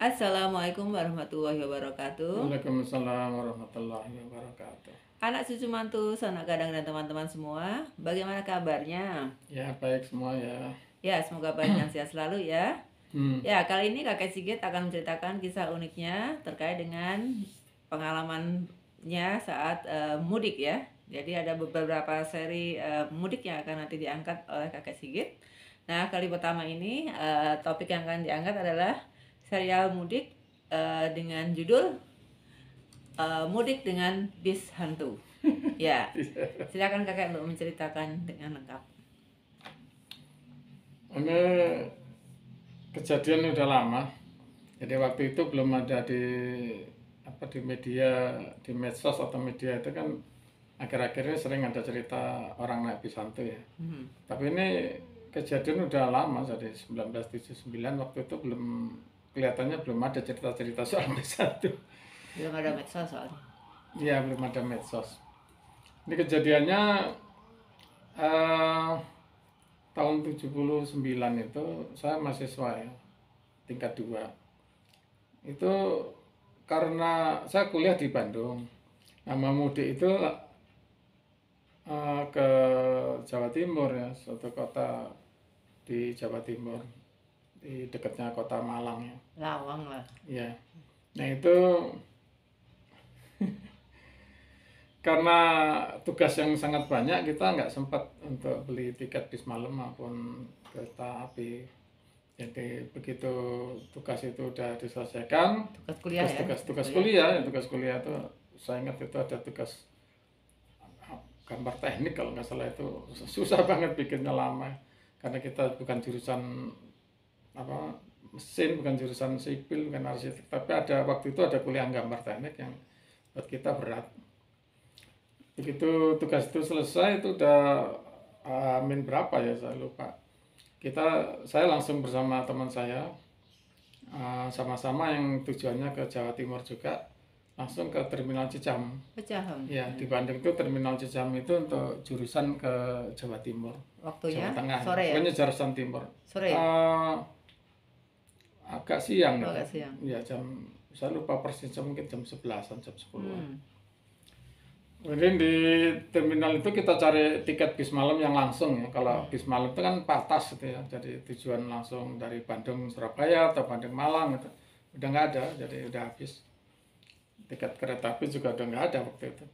Assalamualaikum warahmatullahi wabarakatuh. Waalaikumsalam warahmatullahi wabarakatuh. Anak cucu mantu, sanak gadang dan teman-teman semua, bagaimana kabarnya? Ya, baik semua ya. Ya, semoga baik dan sehat selalu ya. Hmm. Ya, kali ini Kakek Sigit akan menceritakan kisah uniknya terkait dengan pengalamannya saat mudik ya. Jadi ada beberapa seri mudik yang akan nanti diangkat oleh Kakek Sigit. Nah, kali pertama ini topik yang akan diangkat adalah serial mudik dengan judul mudik dengan bis hantu. Ya, silakan kakek untuk menceritakan dengan lengkap. Ini kejadian udah lama. Jadi waktu itu belum ada di media, di medsos atau media itu kan akhir-akhirnya sering ada cerita orang naik bis hantu ya. Tapi ini kejadian udah lama, jadi 1979 waktu itu kelihatannya belum ada cerita-cerita soal bis hantu. Belum ada medsos soalnya. Iya, belum ada medsos. Ini kejadiannya tahun 79 itu saya mahasiswa ya, tingkat 2. Itu karena saya kuliah di Bandung. Nah, mau mudik itu ke Jawa Timur ya, suatu kota di Jawa Timur, di dekatnya kota Malang ya. Lawang lah. Iya. Nah itu karena tugas yang sangat banyak, kita nggak sempat untuk beli tiket bis malam maupun kereta api. Jadi begitu tugas itu udah diselesaikan, Tugas kuliah ya. tugas kuliah itu saya ingat itu ada tugas gambar teknik, kalau nggak salah itu susah banget bikinnya, lama karena kita bukan jurusan mesin, bukan jurusan sipil, bukan arsitek, tapi waktu itu ada kuliah gambar teknik yang buat kita berat. Begitu tugas itu selesai, itu udah min berapa ya saya lupa, saya langsung bersama teman saya sama-sama yang tujuannya ke Jawa Timur juga, langsung ke Terminal Cijam. Ya, di Bandung itu Terminal Cijam itu untuk jurusan ke Jawa Timur. Waktunya Jawa Tengah. sore ya? Pokoknya jurusan timur. Sore ya? Agak siang gitu. Agak siang. Ya, saya lupa persisnya, mungkin jam 11-an, jam 10-an. Kemudian di terminal itu kita cari tiket bis malam yang langsung ya. Kalau bis malam itu kan patas gitu ya. Jadi tujuan langsung dari Bandung Surabaya atau Bandung Malang gitu. Udah nggak ada, jadi udah habis. Tiket kereta api juga udah nggak ada waktu itu.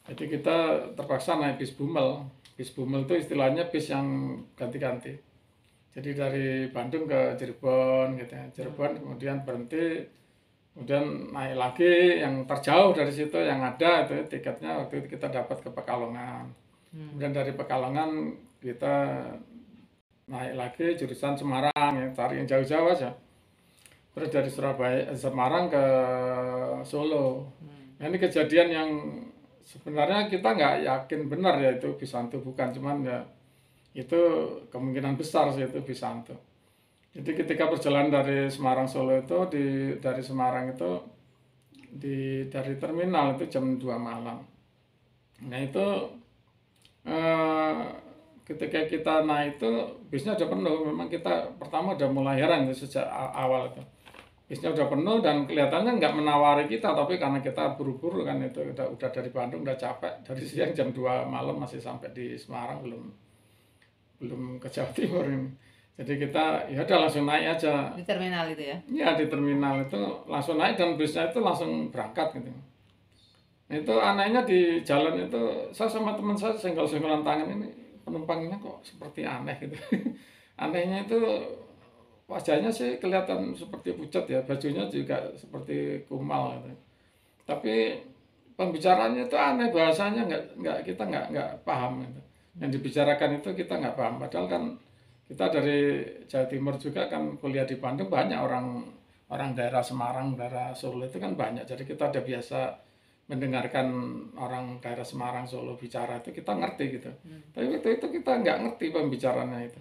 Jadi kita terpaksa naik bis Bumel. Bis Bumel itu istilahnya bis yang ganti-ganti. Jadi dari Bandung ke Cirebon gitu ya. Cirebon kemudian berhenti, kemudian naik lagi yang terjauh dari situ yang ada itu tiketnya waktu itu kita dapat ke Pekalongan. Kemudian dari Pekalongan kita naik lagi jurusan Semarang ya, cari yang jauh-jauh aja. Terus dari Semarang ke Solo. Nah, ini kejadian yang sebenarnya kita nggak yakin benar ya itu bis hantu, bukan, cuman ya itu kemungkinan besar sih itu bis hantu. Jadi ketika perjalanan dari Semarang Solo itu dari Semarang itu dari terminal itu jam 2 malam. Nah itu ketika kita naik itu bisnya udah penuh. Memang kita pertama udah mulai heran ya, sejak awal itu bisnya udah penuh dan kelihatannya nggak menawari kita, tapi karena kita buru-buru kan, itu udah dari Bandung udah capek, dari siang jam 2 malam masih sampai di Semarang, belum ke Jawa Timur ini. Jadi kita ya udah langsung naik aja di terminal itu ya. Ya, di terminal itu langsung naik dan bisnya itu langsung berangkat gitu. Nah, itu anehnya di jalan itu saya sama teman saya senggol-senggolan tangan, ini penumpangnya kok seperti aneh gitu. Anehnya itu wajahnya sih kelihatan seperti pucat ya, bajunya juga seperti kumal gitu. Tapi pembicaraannya itu aneh, bahasanya kita nggak paham gitu. Yang dibicarakan itu kita nggak paham, padahal kan kita dari Jawa Timur juga kan, kuliah di Bandung, banyak orang daerah Semarang, daerah Solo itu kan banyak, jadi kita udah biasa mendengarkan orang daerah Semarang, Solo bicara itu kita ngerti gitu. Tapi itu kita nggak ngerti pembicaraannya itu.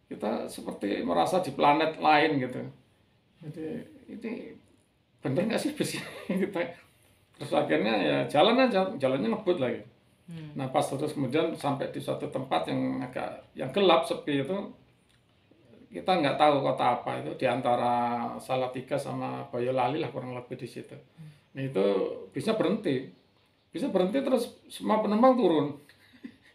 Kita seperti merasa di planet lain gitu. Jadi ini bener nggak sih bis kita? Terus akhirnya ya jalannya ngebut lagi. Nah pas terus kemudian sampai di suatu tempat yang gelap, sepi itu, kita nggak tahu kota apa itu, di antara Salatiga sama Boyolali lah kurang lebih di situ. Nah itu bisa berhenti terus semua penumpang turun.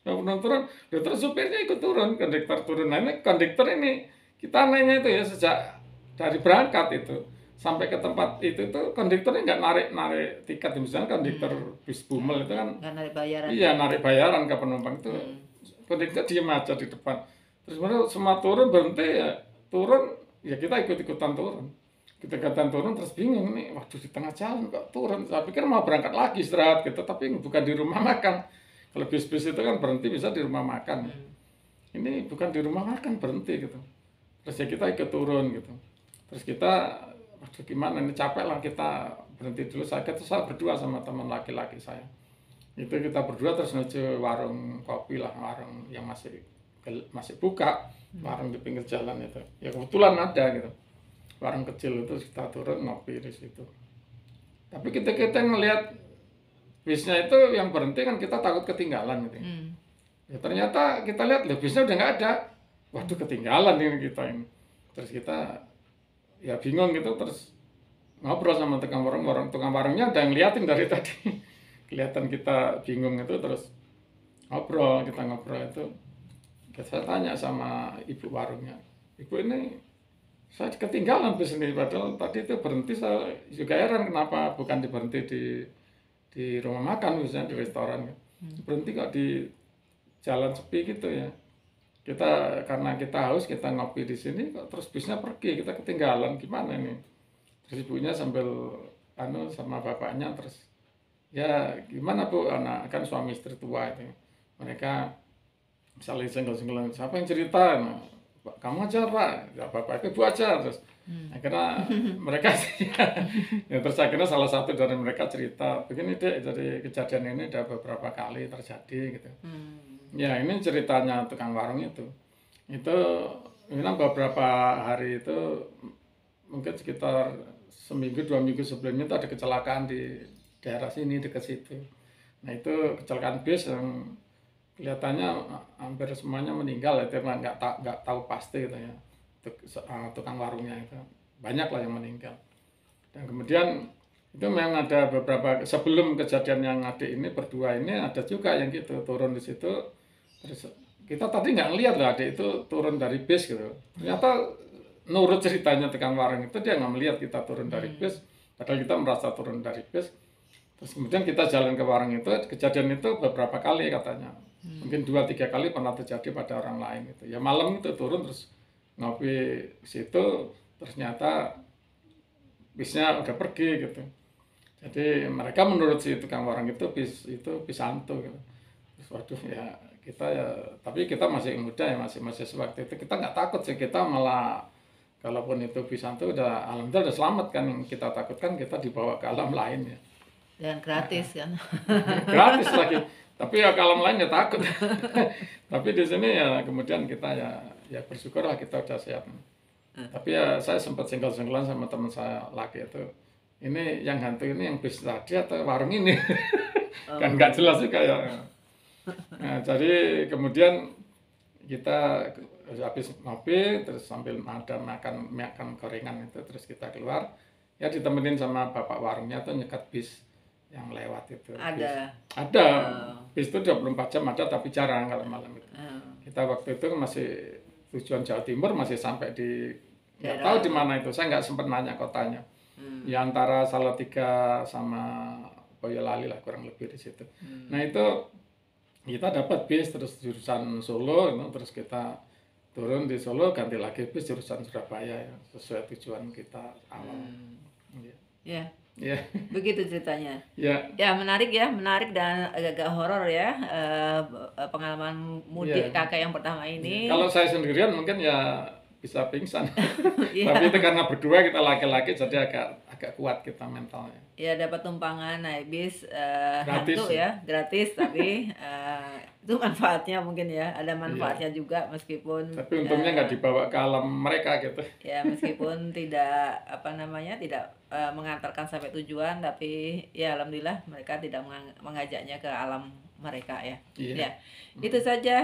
Nah, penumpang turun, ya terus supirnya ikut turun, kondektor turun. Nah ini kondektor ini kita nanya itu ya sejak dari berangkat itu sampai ke tempat itu tuh kondektornya nggak narik tiket, misalnya kondektor bis Bumel itu kan Nggak narik bayaran. iya narik bayaran ke penumpang itu, kondektor diem aja di depan. Terus kemudian semua turun berhenti ya turun, ya kita ikut-ikutan turun. Kita ikutan turun terus bingung nih, waduh di tengah jalan kok turun. Saya pikir mau berangkat lagi istirahat gitu, tapi bukan di rumah makan. Kalau bis-bis itu kan berhenti bisa di rumah makan. Ini bukan di rumah makan, berhenti gitu. Terus ya kita ikut turun gitu. Terus kita, waduh gimana ini capek lah, kita berhenti dulu. Saya berdua sama teman laki-laki saya. Itu kita berdua terus menuju warung kopi lah, warung yang masih buka, warung di pinggir jalan itu. Ya kebetulan ada gitu. Warung kecil itu kita turun ngopi di situ. Tapi kita ngelihat bisnya itu yang berhenti kan kita takut ketinggalan gitu. Ya ternyata kita lihat bisnya udah nggak ada. Waduh ketinggalan ini kita ini. Terus kita ya bingung gitu, terus ngobrol sama tukang warungnya ada yang liatin dari tadi. Kelihatan kita bingung itu, terus kita ngobrol itu. Saya tanya sama ibu warungnya, ibu ini saya ketinggalan bis ini, padahal tadi itu berhenti, saya juga heran kenapa bukan diberhenti di rumah makan misalnya di restoran, berhenti kok di jalan sepi gitu ya. Karena kita haus, kita ngopi di sini kok terus bisnya pergi, kita ketinggalan, gimana ini? Terus ibunya sambil sama bapaknya, terus ya gimana Bu, anak kan suami istri tua itu, mereka saling senggol-senggolan, siapa yang cerita? Nah, kamu aja Pak, ya Bapak Ibu aja. Terus akhirnya mereka ya, terus akhirnya salah satu dari mereka cerita, begini Dek, jadi kejadian ini udah beberapa kali terjadi gitu. Ya ini ceritanya tukang warung itu memang beberapa hari itu, mungkin sekitar seminggu 2 minggu sebelumnya itu ada kecelakaan di daerah sini dekat situ. Nah itu kecelakaan bis yang kelihatannya hampir semuanya meninggal, itu nggak tahu pasti gitu ya, tukang warungnya itu banyak lah yang meninggal. Dan kemudian itu memang ada beberapa sebelum kejadian yang adik ini berdua ini ada juga yang gitu turun di situ. Terus kita tadi nggak ngeliat lah adik itu turun dari bis gitu, ternyata nurut ceritanya tukang warung itu dia nggak melihat kita turun dari bis, padahal kita merasa turun dari bis. Terus kemudian kita jalan ke warung itu, kejadian itu beberapa kali katanya. Mungkin 2-3 kali pernah terjadi pada orang lain gitu. Ya malam itu turun terus ngopi di situ, ternyata bisnya udah pergi gitu. Jadi mereka menurut si tukang warung itu bis hantu gitu. Terus waduh ya kita ya, tapi kita masih muda ya, masih sewaktu itu kita nggak takut sih, kita malah kalaupun itu bis hantu udah alhamdulillah udah selamat kan, yang kita takutkan kita dibawa ke alam lain ya. Dan gratis kan. Gratis lagi. Tapi ya kalau lain ya takut. Tapi di sini ya kemudian kita ya bersyukurlah kita udah sehat. Tapi ya saya sempat senggol-senggolan sama teman saya laki itu. Ini yang hantu ini yang bis tadi atau warung ini? Kan nggak jelas juga ya. Nah, jadi kemudian kita habis ngopi terus sambil ada makan gorengan itu, terus kita keluar ya ditemenin sama bapak warungnya tuh nyekat bis yang lewat itu. Ada bis itu 24 jam ada, tapi jarang kalau malam itu. Kita waktu itu masih tujuan Jawa Timur, masih sampai di nggak tahu di mana itu, saya nggak sempat nanya kotanya. Ya antara Salatiga sama Boyolali lah kurang lebih di situ. Nah itu kita dapat bis terus jurusan Solo, terus kita turun di Solo ganti lagi bis jurusan Surabaya ya, sesuai tujuan kita awal. Ya. Ya. Begitu ceritanya. Ya. Ya menarik dan agak-agak horor ya, pengalaman mudik kakak yang pertama ini. Kalau saya sendirian mungkin ya bisa pingsan. Tapi itu karena berdua kita laki-laki jadi agak kuat kita mentalnya. Ya dapat tumpangan naik bis gratis, hantu ya, gratis, tapi itu manfaatnya mungkin ya, ada manfaatnya juga meskipun. Tapi untungnya nggak dibawa ke alam mereka gitu. Ya meskipun tidak mengantarkan sampai tujuan, tapi ya alhamdulillah mereka tidak mengajaknya ke alam mereka ya. Ya itu saja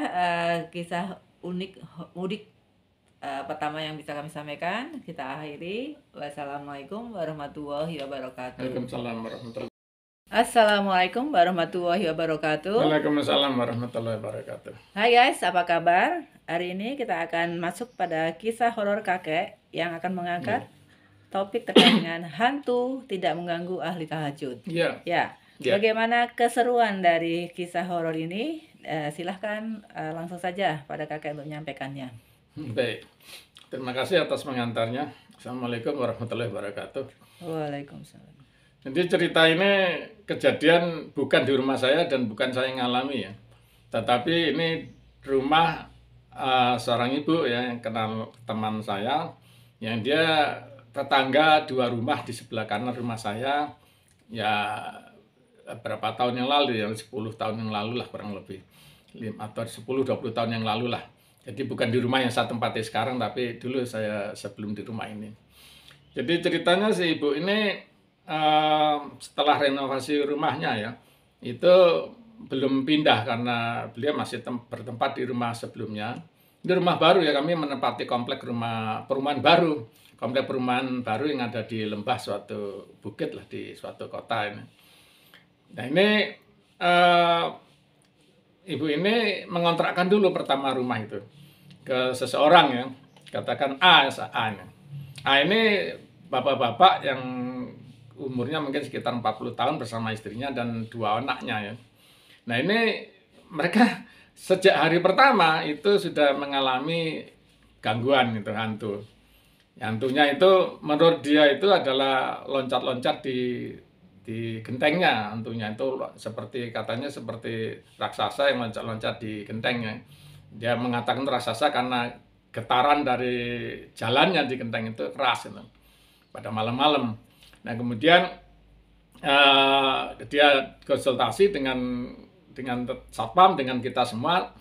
kisah unik mudik pertama yang bisa kami sampaikan. Kita akhiri. Wassalamualaikum warahmatullahi wabarakatuh. Waalaikumsalam warahmatullahi. Assalamualaikum warahmatullahi wabarakatuh. Waalaikumsalam warahmatullahi wabarakatuh. Hai guys, apa kabar? Hari ini kita akan masuk pada kisah horor kakek yang akan mengangkat topik terkait dengan hantu tidak mengganggu ahli tahajud. Iya. Ya. Ya. Bagaimana keseruan dari kisah horor ini? Silahkan langsung saja pada kakek untuk menyampaikannya. Baik. Terima kasih atas pengantarnya. Assalamualaikum warahmatullahi wabarakatuh. Waalaikumsalam. Jadi cerita ini kejadian bukan di rumah saya dan bukan saya yang ngalami ya. Tetapi ini rumah seorang ibu ya yang kenal teman saya, yang dia tetangga 2 rumah di sebelah kanan rumah saya. Ya berapa tahun yang lalu ya, 10 tahun yang lalu lah kurang lebih, atau 10-20 tahun yang lalu lah. Jadi bukan di rumah yang saya tempati sekarang, tapi dulu saya sebelum di rumah ini. Jadi ceritanya si ibu ini setelah renovasi rumahnya ya, itu belum pindah karena beliau masih bertempat di rumah sebelumnya. Di rumah baru ya, kami menempati komplek perumahan baru, komplek perumahan baru yang ada di lembah suatu bukit lah di suatu kota ini. Nah ini ibu ini mengontrakkan dulu pertama rumah itu ke seseorang ya, katakan A ini. A ini bapak-bapak yang umurnya mungkin sekitar 40 tahun bersama istrinya dan 2 anaknya ya. Nah ini mereka sejak hari pertama itu sudah mengalami gangguan itu, hantu. Hantunya itu menurut dia itu adalah loncat-loncat di gentengnya. Hantunya itu katanya seperti raksasa yang loncat-loncat di gentengnya. Dia mengatakan raksasa karena getaran dari jalannya di genteng itu keras itu, pada malam-malam. Nah kemudian dia konsultasi dengan satpam, dengan kita semua,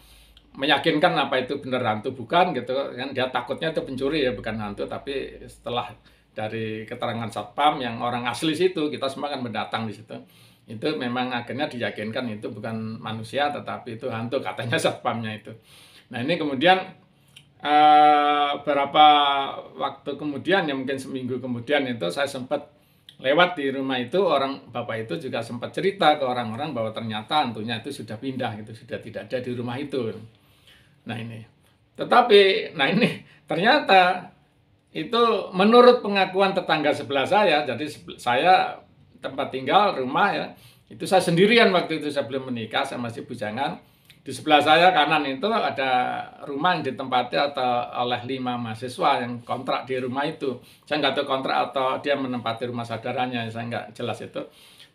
meyakinkan apa itu benar hantu bukan gitu kan. Dia takutnya itu pencuri ya, bukan hantu. Tapi setelah dari keterangan satpam yang orang asli situ, kita semua kan mendatang di situ, itu memang akhirnya diyakinkan itu bukan manusia tetapi itu hantu, katanya satpamnya itu. Nah ini kemudian beberapa waktu kemudian ya, mungkin seminggu kemudian itu saya sempat lewat di rumah itu. Bapak itu juga sempat cerita ke orang-orang bahwa ternyata hantunya itu sudah pindah gitu, sudah tidak ada di rumah itu. Nah ini ternyata itu menurut pengakuan tetangga sebelah saya. Jadi saya tempat tinggal rumah ya, itu saya sendirian waktu itu, saya belum menikah, saya masih bujangan. Di sebelah saya kanan itu ada rumah yang ditempati oleh 5 mahasiswa yang kontrak di rumah itu. Saya nggak tahu kontrak atau dia menempati rumah saudaranya, saya nggak jelas itu.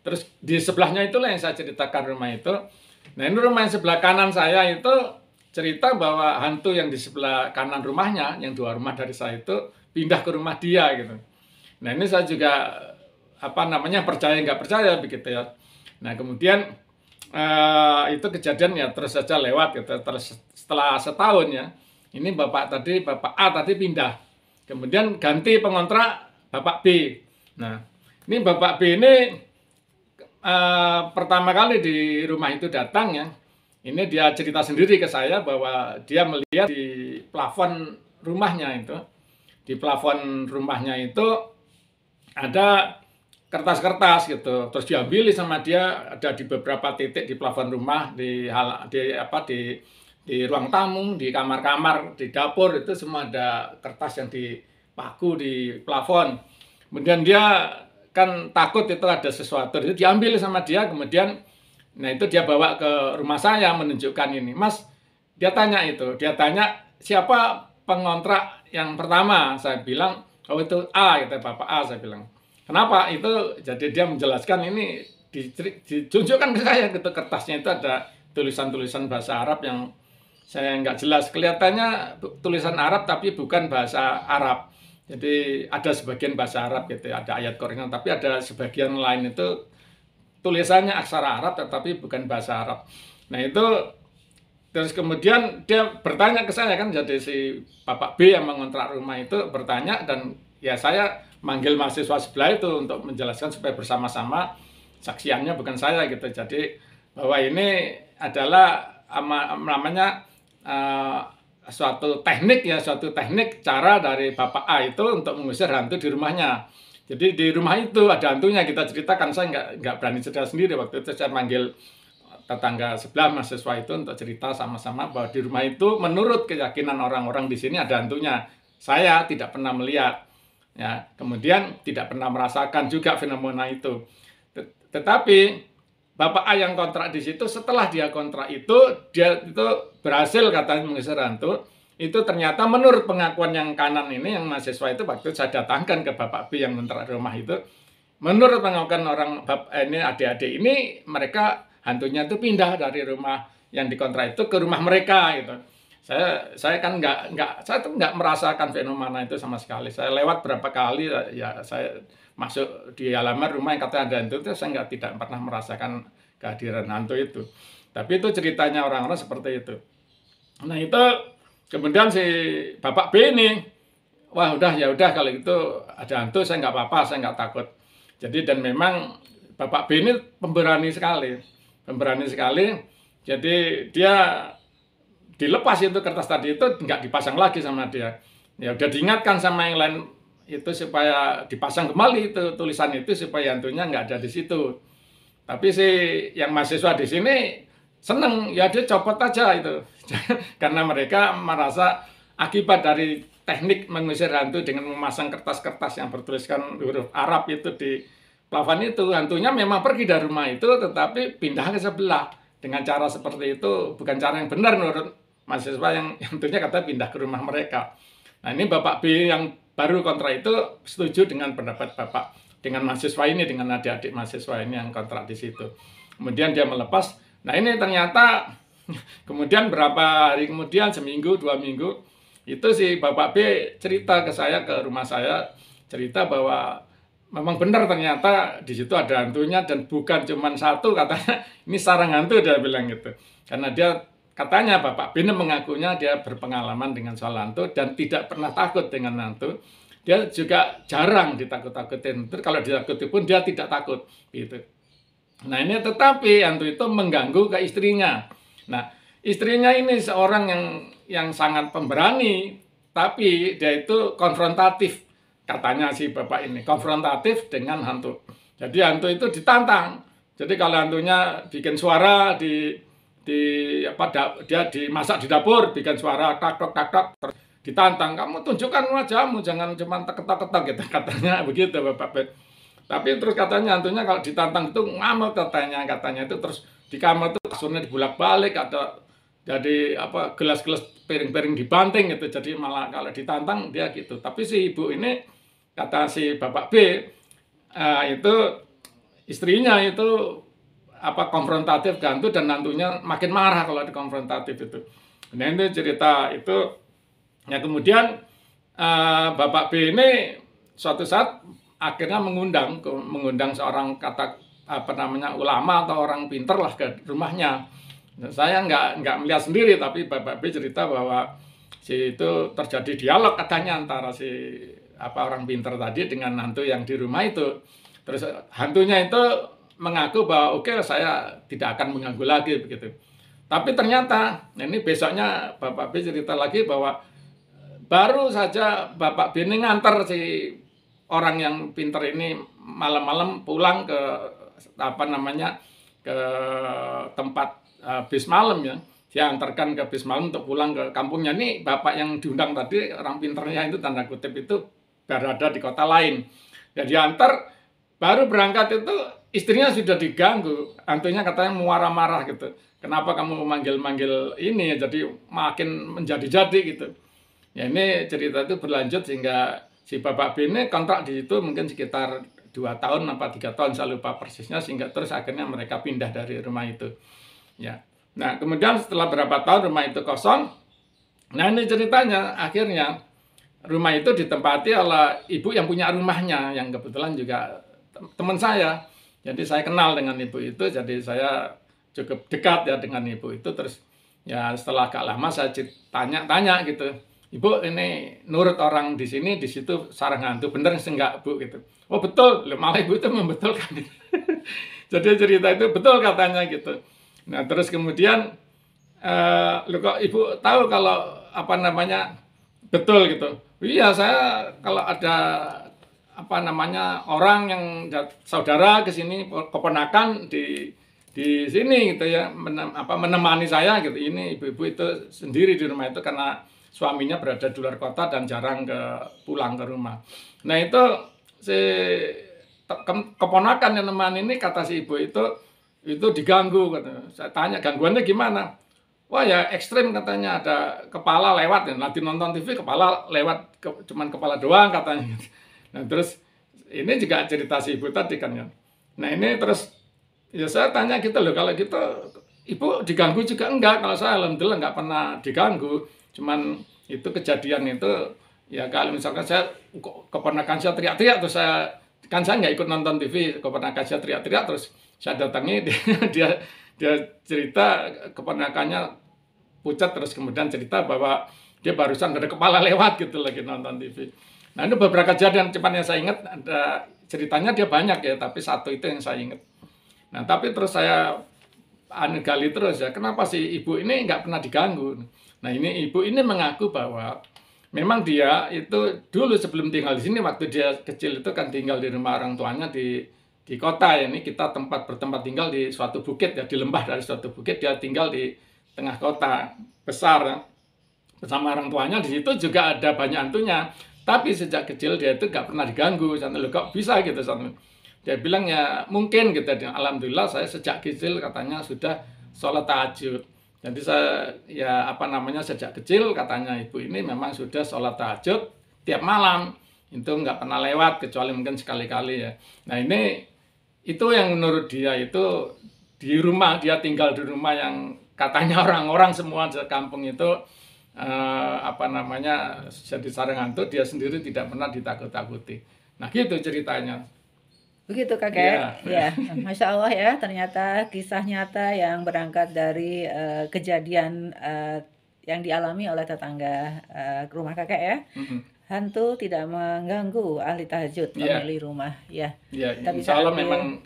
Terus di sebelahnya itulah yang saya ceritakan rumah itu. Nah ini rumah yang sebelah kanan saya itu cerita bahwa hantu yang di sebelah kanan rumahnya, yang 2 rumah dari saya itu pindah ke rumah dia gitu. Nah ini saya juga percaya nggak percaya begitu ya. Nah kemudian itu kejadian ya terus saja lewat gitu. Terus setelah setahun ya, ini Bapak A tadi pindah, kemudian ganti pengontrak Bapak B. Nah ini Bapak B ini pertama kali di rumah itu datang ya, ini dia cerita sendiri ke saya bahwa dia melihat di plafon rumahnya itu, ada kertas-kertas gitu, terus diambil sama dia. Ada di beberapa titik di plafon rumah, di ruang tamu, di kamar-kamar, di dapur, itu semua ada kertas yang dipaku di plafon. Kemudian dia kan takut itu ada sesuatu, itu diambil sama dia. Kemudian nah itu dia bawa ke rumah saya menunjukkan ini. Mas, dia tanya siapa pengontrak yang pertama. Saya bilang, oh itu A, gitu, Bapak A. Saya bilang, kenapa itu? Jadi dia menjelaskan, ini ditunjukkan ke saya gitu, kertasnya itu ada tulisan-tulisan bahasa Arab yang saya nggak jelas. Kelihatannya tulisan Arab tapi bukan bahasa Arab. Jadi ada sebagian bahasa Arab gitu, ada ayat Quran, tapi ada sebagian lain itu tulisannya aksara Arab tetapi bukan bahasa Arab. Nah itu terus kemudian dia bertanya ke saya kan, jadi si Bapak B yang mengontrak rumah itu bertanya, dan ya saya manggil mahasiswa sebelah itu untuk menjelaskan supaya bersama-sama, saksiannya bukan saya gitu. Jadi bahwa ini adalah namanya suatu teknik cara dari Bapak A itu untuk mengusir hantu di rumahnya. Jadi di rumah itu ada hantunya, kita ceritakan. Saya nggak berani cerita sendiri. Waktu itu saya manggil tetangga sebelah mahasiswa itu untuk cerita sama-sama bahwa di rumah itu menurut keyakinan orang-orang di sini ada hantunya. Saya tidak pernah melihat, ya, kemudian tidak pernah merasakan juga fenomena itu. Tetapi Bapak A yang kontrak di situ, setelah dia kontrak itu, dia itu berhasil katanya mengusir hantu. Itu ternyata menurut pengakuan yang kanan ini, yang mahasiswa itu, waktu saya datangkan ke Bapak B yang kontrak rumah itu, menurut pengakuan orang ini adik-adik ini, mereka hantunya itu pindah dari rumah yang dikontrak itu ke rumah mereka gitu. Saya kan saya tuh nggak merasakan fenomena itu sama sekali. Saya lewat berapa kali ya, saya masuk di halaman rumah yang katanya ada hantu itu, saya tidak pernah merasakan kehadiran hantu itu. Tapi itu ceritanya orang-orang seperti itu. Nah itu kemudian si Bapak B ini, wah ya udah kalau itu ada hantu saya nggak apa-apa, saya nggak takut. Jadi dan memang Bapak B ini pemberani sekali. Jadi dia dilepas itu kertas tadi itu nggak dipasang lagi sama dia. Ya udah diingatkan sama yang lain itu supaya dipasang kembali itu tulisan itu supaya hantunya nggak ada di situ. Tapi si yang mahasiswa di sini seneng, ya dia copot aja itu. Karena mereka merasa akibat dari teknik mengusir hantu dengan memasang kertas-kertas yang bertuliskan huruf Arab itu di plafon itu, hantunya memang pergi dari rumah itu tetapi pindah ke sebelah. Dengan cara seperti itu bukan cara yang benar menurut mahasiswa yang hantunya katanya pindah ke rumah mereka. Nah ini Bapak B yang baru kontrak itu setuju dengan pendapat Bapak, dengan mahasiswa ini, dengan adik-adik mahasiswa ini yang kontrak di situ. Kemudian dia melepas. Nah ini ternyata kemudian berapa hari kemudian, seminggu, 2 minggu, itu si Bapak B cerita ke saya, ke rumah saya, cerita bahwa memang benar ternyata di situ ada hantunya dan bukan cuma satu, katanya ini sarang hantu, dia bilang gitu. Karena dia katanya Bapak B mengakunya dia berpengalaman dengan soal hantu dan tidak pernah takut dengan hantu. Dia juga jarang ditakut-takutin. Kalau ditakuti pun dia tidak takut gitu. Nah ini tetapi hantu itu mengganggu ke istrinya. Nah istrinya ini seorang yang sangat pemberani, tapi dia itu konfrontatif. Katanya si Bapak ini konfrontatif dengan hantu. Jadi hantu itu ditantang. Jadi kalau hantunya bikin suara dia dimasak di dapur, bikin suara tak tok ditantang, kamu tunjukkan wajahmu, jangan cuma ketok-ketok gitu, katanya begitu Bapak B. Tapi terus katanya hantunya kalau ditantang itu ngamuk, katanya itu terus di kamar itu kasurnya dibulak-balik, ada jadi gelas-gelas piring-piring dibanting gitu. Jadi malah kalau ditantang dia gitu. Tapi si ibu ini, kata si Bapak B, itu istrinya itu konfrontatif ke hantu dan hantunya makin marah kalau dikonfrontatif itu. Nah itu cerita itu. Ya kemudian Bapak B ini suatu saat akhirnya mengundang seorang ulama atau orang pinter lah ke rumahnya. Saya nggak melihat sendiri, tapi Bapak B cerita bahwa itu terjadi dialog katanya antara si orang pinter tadi dengan hantu yang di rumah itu. Terus hantunya itu mengaku bahwa oke, saya tidak akan mengganggu lagi begitu. Tapi ternyata ini besoknya Bapak B cerita lagi bahwa baru saja Bapak B ini ngantar si orang yang pinter ini malam-malam pulang ke ke tempat bis malam ya. Dia antarkan ke bis malam untuk pulang ke kampungnya. Ini bapak yang diundang tadi, orang pinternya itu tanda kutip itu berada di kota lain. Dan diantar, baru berangkat itu istrinya sudah diganggu. Hantunya katanya marah-marah gitu. Kenapa kamu memanggil-manggil ini? Jadi makin menjadi-jadi gitu. Ya ini cerita itu berlanjut sehingga si Bapak B ini kontrak di situ mungkin sekitar 2 tahun apa 3 tahun, saya lupa persisnya, sehingga terus akhirnya mereka pindah dari rumah itu. Ya. Nah, kemudian setelah berapa tahun rumah itu kosong. Nah, ini ceritanya akhirnya rumah itu ditempati oleh ibu yang punya rumahnya, yang kebetulan juga teman saya. Jadi saya kenal dengan ibu itu, jadi saya cukup dekat ya dengan ibu itu. Terus ya setelah agak lama saya tanya gitu. Ibu, ini nurut orang di sini, di situ sarang hantu, bener enggak Bu gitu. Oh betul, malah ibu itu membetulkan. Jadi cerita itu betul katanya gitu. Nah terus kemudian, kok ibu tahu kalau apa namanya betul gitu. Iya, saya kalau ada apa namanya orang yang saudara ke sini, keponakan di sini gitu ya, menemani saya gitu. Ini ibu-ibu itu sendiri di rumah itu karena suaminya berada di luar kota dan jarang pulang ke rumah. Nah itu si keponakan yang nemani ini, kata si ibu itu diganggu katanya. Saya tanya gangguannya gimana? Wah ya ekstrim katanya, ada kepala lewat ya. Nanti nonton TV kepala lewat, cuman kepala doang katanya. Nah terus ini juga cerita si ibu tadi kan ya. Nah ini terus ya saya tanya gitu loh, kalau gitu ibu diganggu juga enggak? Kalau saya alhamdulillah enggak pernah diganggu. Cuman itu kejadian itu ya kalau misalkan saya keponakan saya teriak-teriak, terus saya nggak ikut nonton TV, keponakan saya teriak-teriak terus saya datangi dia cerita keponakannya pucat, terus kemudian cerita bahwa dia barusan ada kepala lewat gitu lagi nonton TV. Nah itu beberapa kejadian cepat yang saya ingat, ada ceritanya dia banyak ya, tapi satu itu yang saya ingat. Nah tapi terus saya gali terus ya, kenapa sih ibu ini nggak pernah diganggu? Nah ini ibu ini mengaku bahwa memang dia itu dulu sebelum tinggal di sini, waktu dia kecil itu kan tinggal di rumah orang tuanya di kota ya. Ini kita bertempat tinggal di suatu bukit ya, di lembah dari suatu bukit, dia tinggal di tengah kota besar ya. Bersama orang tuanya, di situ juga ada banyak hantunya. Tapi sejak kecil dia itu nggak pernah diganggu. Loh kok bisa gitu? Dia bilang ya mungkin gitu. Alhamdulillah saya sejak kecil katanya sudah sholat tahajud. Jadi saya ya apa namanya sejak kecil katanya ibu ini memang sudah sholat tahajud tiap malam. Itu nggak pernah lewat kecuali mungkin sekali-kali ya. Nah ini itu yang menurut dia itu di rumah, dia tinggal di rumah yang katanya orang-orang semua di kampung itu apa namanya jadi sarang hantu, dia sendiri tidak pernah ditakut-takuti. Nah gitu ceritanya. Begitu kakek, ya, Masya Allah ya, ternyata kisah nyata yang berangkat dari kejadian yang dialami oleh tetangga rumah kakek ya. Hantu tidak mengganggu ahli tahajud pemilik rumah, ya. Kita insya Allah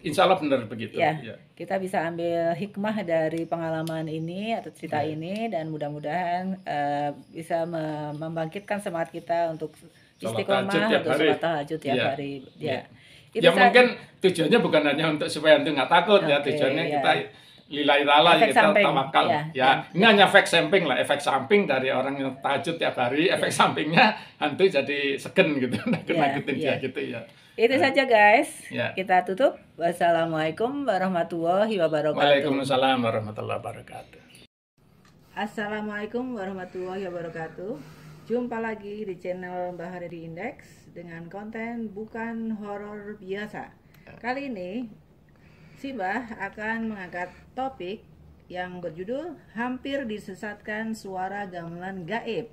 insya Allah benar begitu. Ya, kita bisa ambil hikmah dari pengalaman ini atau cerita ini, dan mudah-mudahan bisa membangkitkan semangat kita untuk istiqomah untuk sholat tahajud tiap hari. Ya. Ya mungkin tujuannya bukan hanya untuk supaya hantu nggak takut ya, tujuannya kita lillahi ta'ala, kita tawakal ya. Ini hanya efek samping lah, efek samping dari orang yang tahajud tiap hari. Efek sampingnya hantu jadi segen gitu, nakutin dia gitu ya. Itu saja guys, kita tutup. Wassalamualaikum warahmatullahi wabarakatuh. Waalaikumsalam warahmatullahi wabarakatuh. Assalamualaikum warahmatullahi wabarakatuh. Jumpa lagi di channel Mbah Hariri Index dengan konten bukan horor biasa. Kali ini Simbah akan mengangkat topik yang berjudul hampir disesatkan suara gamelan gaib.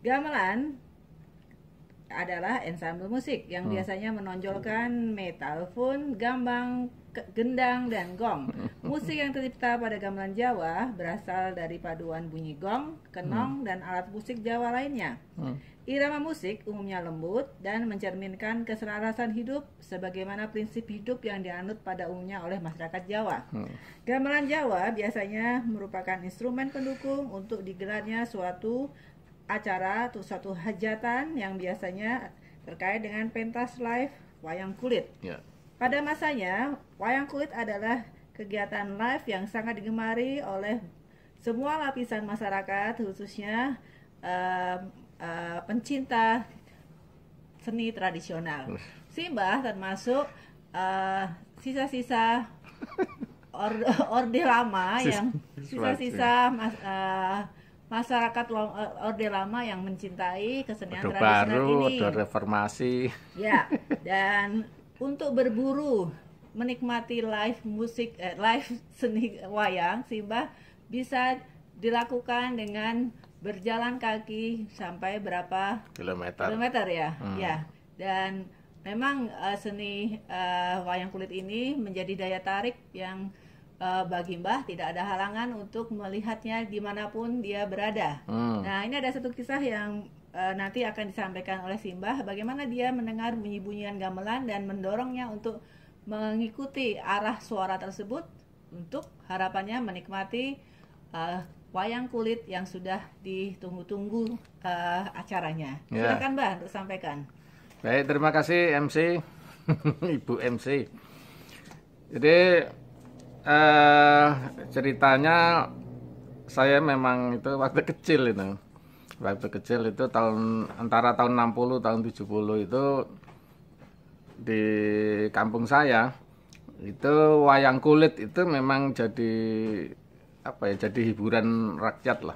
Gamelan adalah ensemble musik yang biasanya menonjolkan metalfon, gambang, gendang, dan gong. Musik yang tercipta pada gamelan Jawa berasal dari paduan bunyi gong, kenong, dan alat musik Jawa lainnya. Irama musik umumnya lembut dan mencerminkan keselarasan hidup sebagaimana prinsip hidup yang dianut pada umumnya oleh masyarakat Jawa. Gamelan Jawa biasanya merupakan instrumen pendukung untuk digelarnya suatu acara atau suatu hajatan yang biasanya terkait dengan pentas live wayang kulit. Pada masanya, wayang kulit adalah kegiatan live yang sangat digemari oleh semua lapisan masyarakat, khususnya pencinta seni tradisional. Simbah termasuk sisa-sisa orde lama yang sisa-sisa masyarakat orde lama yang mencintai kesenian tradisional ini. Udah reformasi. Ya, dan untuk berburu menikmati live musik, live seni wayang, Simbah bisa dilakukan dengan berjalan kaki sampai berapa kilometer ya. Ya, dan memang seni wayang kulit ini menjadi daya tarik yang bagi Mbah tidak ada halangan untuk melihatnya dimanapun dia berada. Nah ini ada satu kisah yang nanti akan disampaikan oleh Simbah, bagaimana dia mendengar bunyi-bunyian gamelan dan mendorongnya untuk mengikuti arah suara tersebut untuk harapannya menikmati wayang kulit yang sudah ditunggu-tunggu acaranya. Ya. Silakan Mbah untuk sampaikan. Baik, terima kasih MC, Ibu MC. Jadi ceritanya saya memang itu waktu kecil itu. Waktu kecil itu antara tahun 60 tahun 70 itu di kampung saya itu wayang kulit itu memang jadi jadi hiburan rakyat lah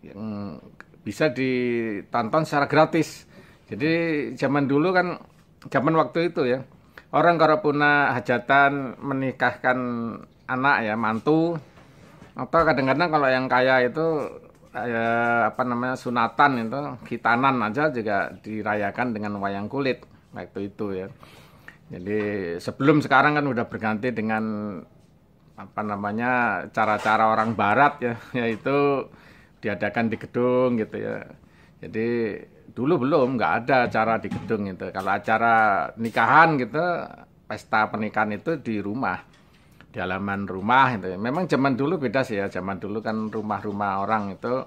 yang bisa ditonton secara gratis. Jadi zaman dulu kan, zaman waktu itu ya, orang kalau punya hajatan menikahkan anak ya, mantu, atau kadang-kadang kalau yang kaya itu sunatan itu, khitanan aja juga dirayakan dengan wayang kulit waktu itu ya. Jadi sebelum sekarang kan udah berganti dengan cara-cara orang barat ya, yaitu diadakan di gedung gitu ya. Jadi dulu nggak ada acara di gedung itu. Kalau acara nikahan gitu, pesta pernikahan itu di rumah, di halaman rumah itu. Memang zaman dulu beda sih ya. Zaman dulu kan rumah-rumah orang itu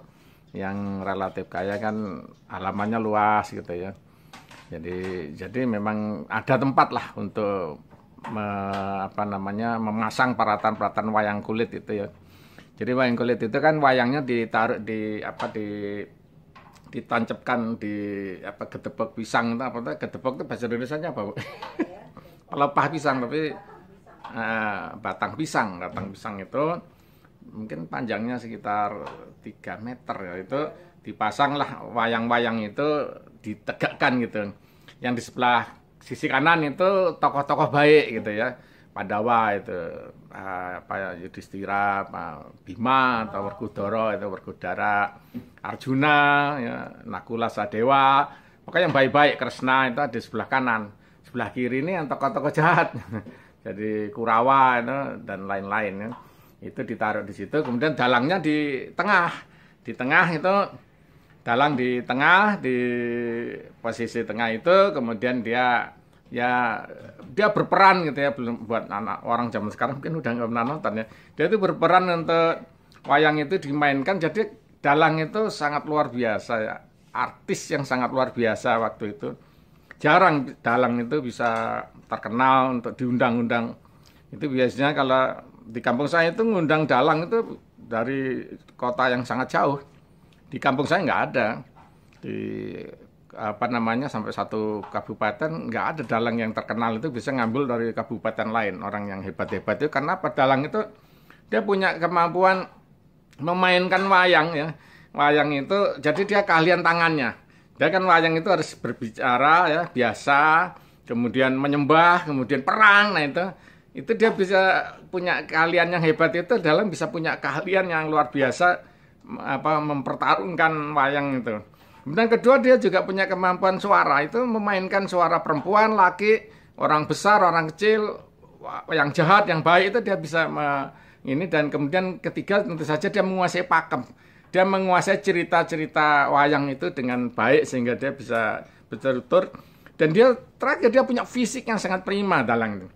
yang relatif kaya kan halamannya luas gitu ya. Jadi memang ada tempat lah untuk memasang peralatan-peralatan wayang kulit itu ya. Jadi wayang kulit itu kan wayangnya ditaruh ditancapkan di gedebok pisang itu gedebok itu bahasa Indonesianya apa, Bu? Pelepah pisang tapi batang pisang itu mungkin panjangnya sekitar 3 meter ya, itu dipasanglah wayang-wayang itu ditegakkan gitu. Yang di sebelah sisi kanan itu tokoh-tokoh baik gitu ya. Pandawa itu Yudhistira, Bima atau Werkudara itu Werkudara, Arjuna ya, Nakula Sadewa. Pokoknya yang baik-baik, Kresna itu ada di sebelah kanan. Sebelah kiri ini yang tokoh-tokoh jahat. Jadi Kurawa itu dan lain-lain ya. Itu ditaruh di situ, kemudian dalangnya di tengah. Di tengah itu dalang di tengah, di posisi tengah itu, kemudian dia berperan gitu ya, belum buat anak orang zaman sekarang mungkin udah nggak pernah nonton ya. Dia itu berperan untuk wayang itu dimainkan, jadi dalang itu sangat luar biasa ya, artis yang sangat luar biasa waktu itu. Jarang dalang itu bisa terkenal untuk diundang-undang. Itu biasanya kalau di kampung saya itu ngundang dalang itu dari kota yang sangat jauh. Di kampung saya nggak ada, sampai satu kabupaten nggak ada dalang yang terkenal itu bisa ngambil dari kabupaten lain. Orang yang hebat-hebat itu karena dalang itu dia punya kemampuan memainkan wayang ya. Wayang itu jadi dia keahlian tangannya. Dia kan wayang itu harus berbicara ya biasa, kemudian menyembah, kemudian perang. Nah itu dia bisa punya keahlian yang hebat, itu dalang bisa punya keahlian yang luar biasa mempertarungkan wayang itu. Kemudian kedua dia juga punya kemampuan suara, itu memainkan suara perempuan, laki, orang besar, orang kecil, yang jahat, yang baik itu dia bisa ini. Dan kemudian ketiga tentu saja dia menguasai pakem. Dia menguasai cerita-cerita wayang itu dengan baik sehingga dia bisa bertutur. Dan dia terakhir dia punya fisik yang sangat prima dalang itu.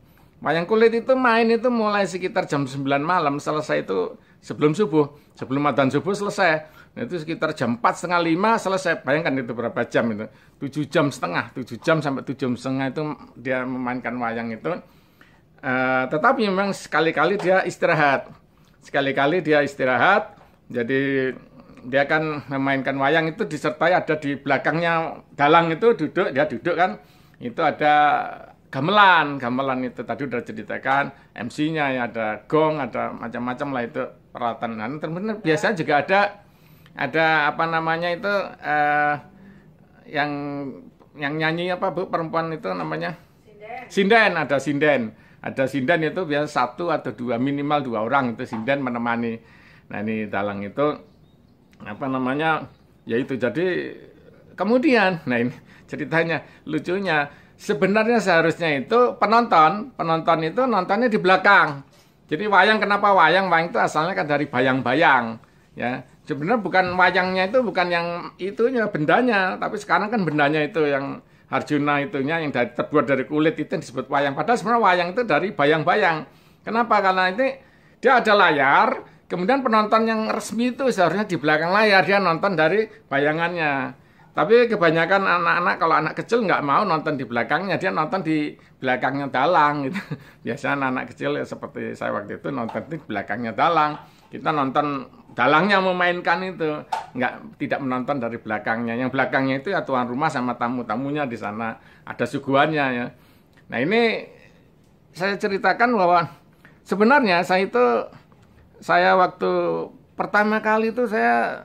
Wayang kulit itu main itu mulai sekitar jam 9 malam, selesai itu sebelum subuh, sebelum adzan subuh selesai. Nah, itu sekitar jam 4:30 selesai. Bayangkan itu berapa jam itu? 7 jam setengah, 7 jam sampai 7 jam setengah itu dia memainkan wayang itu. Tetapi memang sekali-kali dia istirahat. Sekali-kali dia istirahat. Jadi dia kan memainkan wayang itu disertai ada di belakangnya dalang itu dia duduk kan. Itu ada gamelan itu tadi udah ceritakan, MC-nya ya ada gong, ada macam-macam lah itu peralatan. Nah, terus biasanya juga ada itu yang nyanyi Bu perempuan itu namanya sinden, ada sinden itu biasa 1 atau 2 minimal 2 orang itu sinden menemani. Nah ini dalang itu yaitu jadi kemudian nah ini ceritanya lucunya. Sebenarnya seharusnya itu penonton itu nontonnya di belakang. Jadi wayang, kenapa wayang? Wayang itu asalnya kan dari bayang-bayang. Ya, sebenarnya bukan wayangnya itu bukan yang itunya bendanya, tapi sekarang kan bendanya itu yang Arjuna itunya yang terbuat dari kulit itu yang disebut wayang. Padahal sebenarnya wayang itu dari bayang-bayang. Kenapa? Karena ini dia ada layar, Kemudian penonton yang resmi itu seharusnya di belakang layar, dia nonton dari bayangannya. Tapi kebanyakan anak-anak, kalau anak kecil nggak mau nonton di belakangnya, dia nonton di belakangnya dalang gitu. Biasanya anak-anak kecil ya, seperti saya waktu itu nonton di belakangnya dalang. Kita nonton dalangnya memainkan itu, tidak menonton dari belakangnya. Yang belakangnya itu ya tuan rumah sama tamu-tamunya di sana, ada suguhannya ya. Nah ini saya ceritakan bahwa sebenarnya saya waktu pertama kali itu saya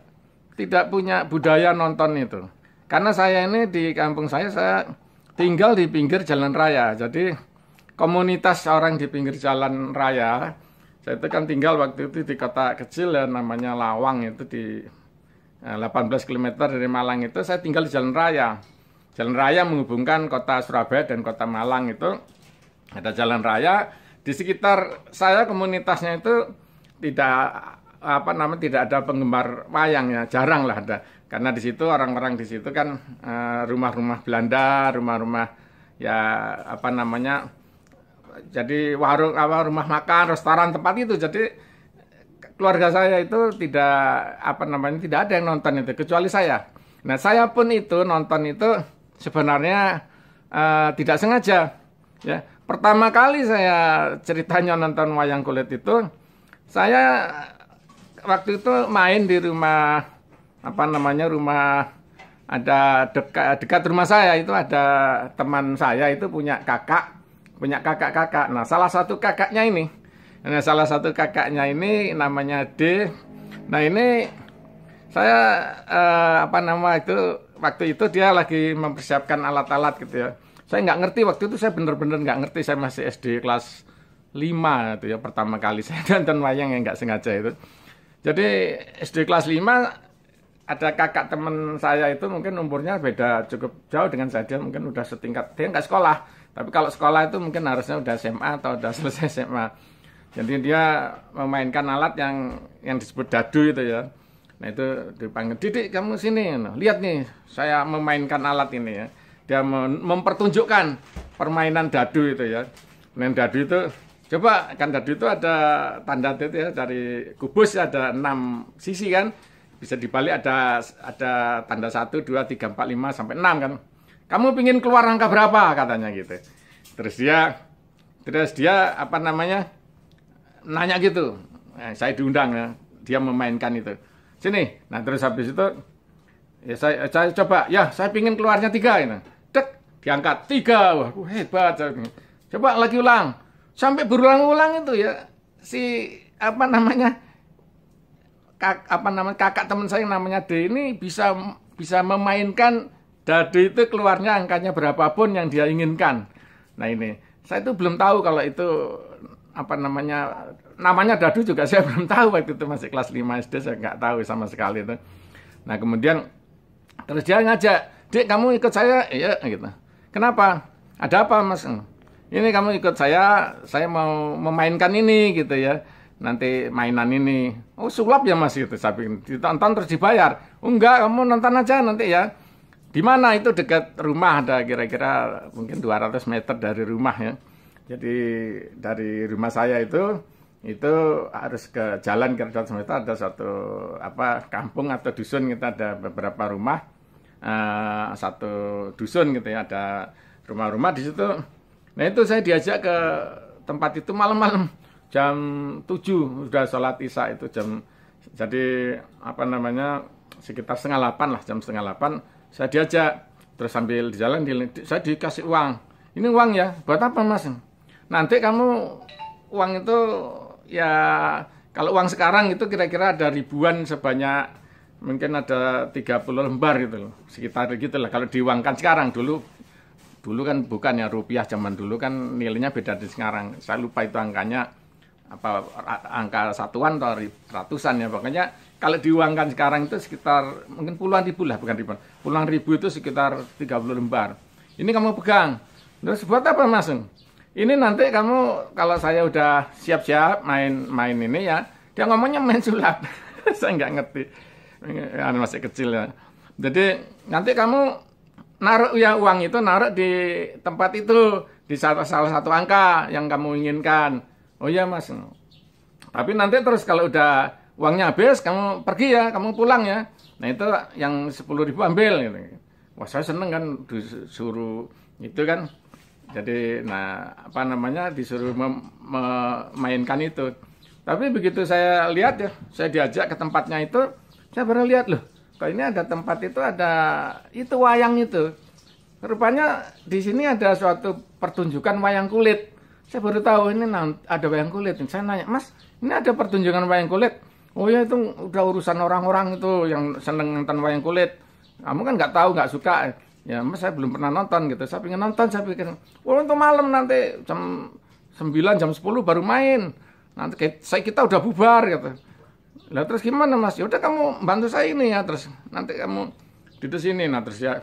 tidak punya budaya nonton itu. Karena saya ini di kampung saya tinggal di pinggir jalan raya. Jadi komunitas orang di pinggir jalan raya, saya itu kan tinggal waktu itu di kota kecil ya, namanya Lawang, itu di 18 km dari Malang itu, saya tinggal di jalan raya. Jalan raya menghubungkan kota Surabaya dan kota Malang itu, ada jalan raya. Di sekitar saya komunitasnya itu tidak ada penggemar wayang ya, jarang lah ada. Karena di situ orang-orang di situ kan rumah-rumah Belanda, rumah-rumah ya jadi warung, rumah makan, restoran, tempat itu. Jadi keluarga saya itu tidak ada yang nonton itu kecuali saya. Nah, saya pun itu nonton itu sebenarnya tidak sengaja. Ya, pertama kali saya ceritanya nonton wayang kulit itu, saya waktu itu main di rumah rumah ada dekat rumah saya itu ada teman saya itu punya kakak. Nah, salah satu kakaknya ini namanya D. Nah, ini saya waktu itu dia lagi mempersiapkan alat-alat gitu ya. Saya nggak ngerti waktu itu, saya bener-bener nggak ngerti, saya masih SD kelas 5 itu ya, pertama kali saya nonton wayang yang nggak sengaja itu. Jadi SD kelas 5 ada kakak teman saya itu mungkin umurnya beda cukup jauh dengan saya, dia mungkin udah setingkat, dia nggak sekolah, tapi kalau sekolah itu mungkin harusnya udah SMA atau udah selesai SMA. Jadi dia memainkan alat yang disebut dadu itu ya. Nah itu dipanggil, Didik kamu sini, lihat nih saya memainkan alat ini ya. Dia mempertunjukkan permainan dadu itu ya. Main dadu itu, coba kan dadu itu ada tanda itu ya, dari kubus ada 6 sisi kan. Bisa dibalik ada tanda 1, 2, 3, 4, 5, sampai 6 kan. Kamu pingin keluar angka berapa katanya gitu. Terus dia nanya gitu. Nah, saya diundang ya, dia memainkan itu. Sini. Nah, terus habis itu ya saya coba, ya saya pingin keluarnya 3 ini. Dek, diangkat 3. Wah, hebat. Coba lagi ulang. Sampai berulang-ulang itu ya kakak teman saya yang namanya D ini bisa memainkan dadu itu keluarnya angkanya berapapun yang dia inginkan. Nah ini, saya itu belum tahu kalau itu namanya dadu juga saya belum tahu waktu itu, masih kelas 5 SD, saya nggak tahu sama sekali itu. Nah kemudian terus dia ngajak, Dek kamu ikut saya, iya gitu. Kenapa? Ada apa mas? Ini kamu ikut saya mau memainkan ini gitu ya. Nanti mainan ini, oh sulap ya mas itu, tapi ditonton terus dibayar. Oh enggak, kamu nonton aja nanti ya. Di mana? Itu dekat rumah, ada kira-kira mungkin 200 meter dari rumah ya. Jadi dari rumah saya itu harus ke jalan kira-kira 200 meter, ada satu kampung atau dusun, kita ada beberapa rumah, satu dusun gitu ya, ada rumah-rumah di situ. Nah itu saya diajak ke tempat itu malam-malam. Jam 7 sudah sholat isya itu jadi sekitar 7:30 lah, jam 7:30 saya diajak, terus sambil di jalan saya dikasih uang. Ini uang ya, buat apa mas? Nanti kamu uang itu ya, kalau uang sekarang itu kira-kira ada ribuan, sebanyak mungkin ada 30 lembar gitu loh, sekitar gitu lah kalau diuangkan sekarang. Dulu kan bukan ya, rupiah zaman dulu kan nilainya beda dari sekarang, saya lupa itu angkanya angka satuan atau ratusan ya, pokoknya kalau diuangkan sekarang itu sekitar mungkin puluhan ribu lah, bukan ribuan, puluhan ribu itu sekitar 30 lembar. Ini kamu pegang. Terus buat apa mas? Ini nanti kamu kalau saya udah siap-siap main ini ya, dia ngomongnya main sulap. Saya nggak ngerti, masih kecil ya. Jadi nanti kamu naruh ya uang itu, naruh di tempat itu, di salah satu angka yang kamu inginkan. Oh iya mas, Tapi nanti terus kalau udah uangnya habis, kamu pergi ya, kamu pulang ya. Nah itu yang 10.000 ambil gitu. Wah saya seneng kan disuruh itu kan. Jadi nah apa namanya disuruh memainkan itu. Tapi begitu saya lihat ya, saya diajak ke tempatnya itu, saya baru lihat loh, kok ini ada tempat itu ada itu wayang itu. Rupanya di sini ada suatu pertunjukan wayang kulit. Saya baru tahu ini ada wayang kulit. Saya nanya, Mas, ini ada pertunjukan wayang kulit? Oh ya itu udah urusan orang-orang itu yang seneng nonton wayang kulit. Kamu kan nggak tahu, nggak suka. Ya Mas, saya belum pernah nonton gitu. Saya pengen nonton, saya pikir, oh untuk malam nanti jam 9, jam 10 baru main. Nanti kita udah bubar gitu. Lah terus gimana Mas? Ya udah kamu bantu saya ini ya, terus nanti kamu di sini. Nah terus ya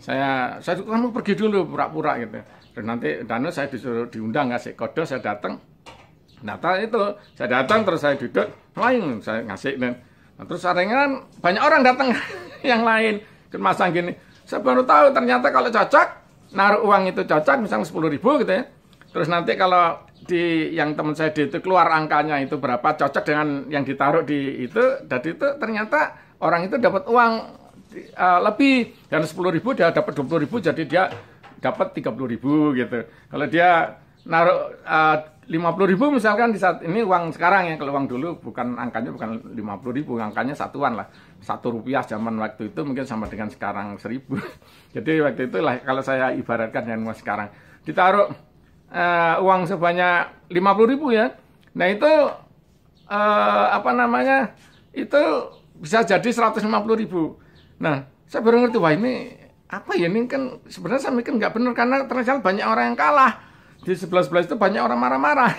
saya kamu pergi dulu pura-pura gitu. Dan nanti saya disuruh diundang ngasih kode, saya datang. Nah itu saya datang terus saya duduk, lain saya ngasih dan nah, terus saringan banyak orang datang yang lain ke masang gini. Saya baru tahu ternyata kalau cocok naruh uang itu cocok misalnya 10.000 gitu ya. Terus nanti kalau di yang teman saya itu keluar angkanya itu berapa cocok dengan yang ditaruh di itu, dan itu ternyata orang itu dapat uang lebih dari 10.000 dia dapat 20.000 jadi dia dapat 30.000 gitu. Kalau dia naruh 50.000 misalkan di saat ini uang sekarang ya, kalau uang dulu bukan angkanya bukan 50.000, angkanya satuan lah. 1 rupiah zaman waktu itu mungkin sama dengan sekarang 1.000. Jadi waktu itu lah kalau saya ibaratkan dengan sekarang ditaruh uang sebanyak 50.000 ya. Nah itu apa namanya itu bisa jadi 150.000. Nah saya baru ngerti wah ini apa ya, ini kan sebenarnya saya mikir nggak benar karena ternyata banyak orang yang kalah. Di sebelah-sebelah itu banyak orang marah-marah.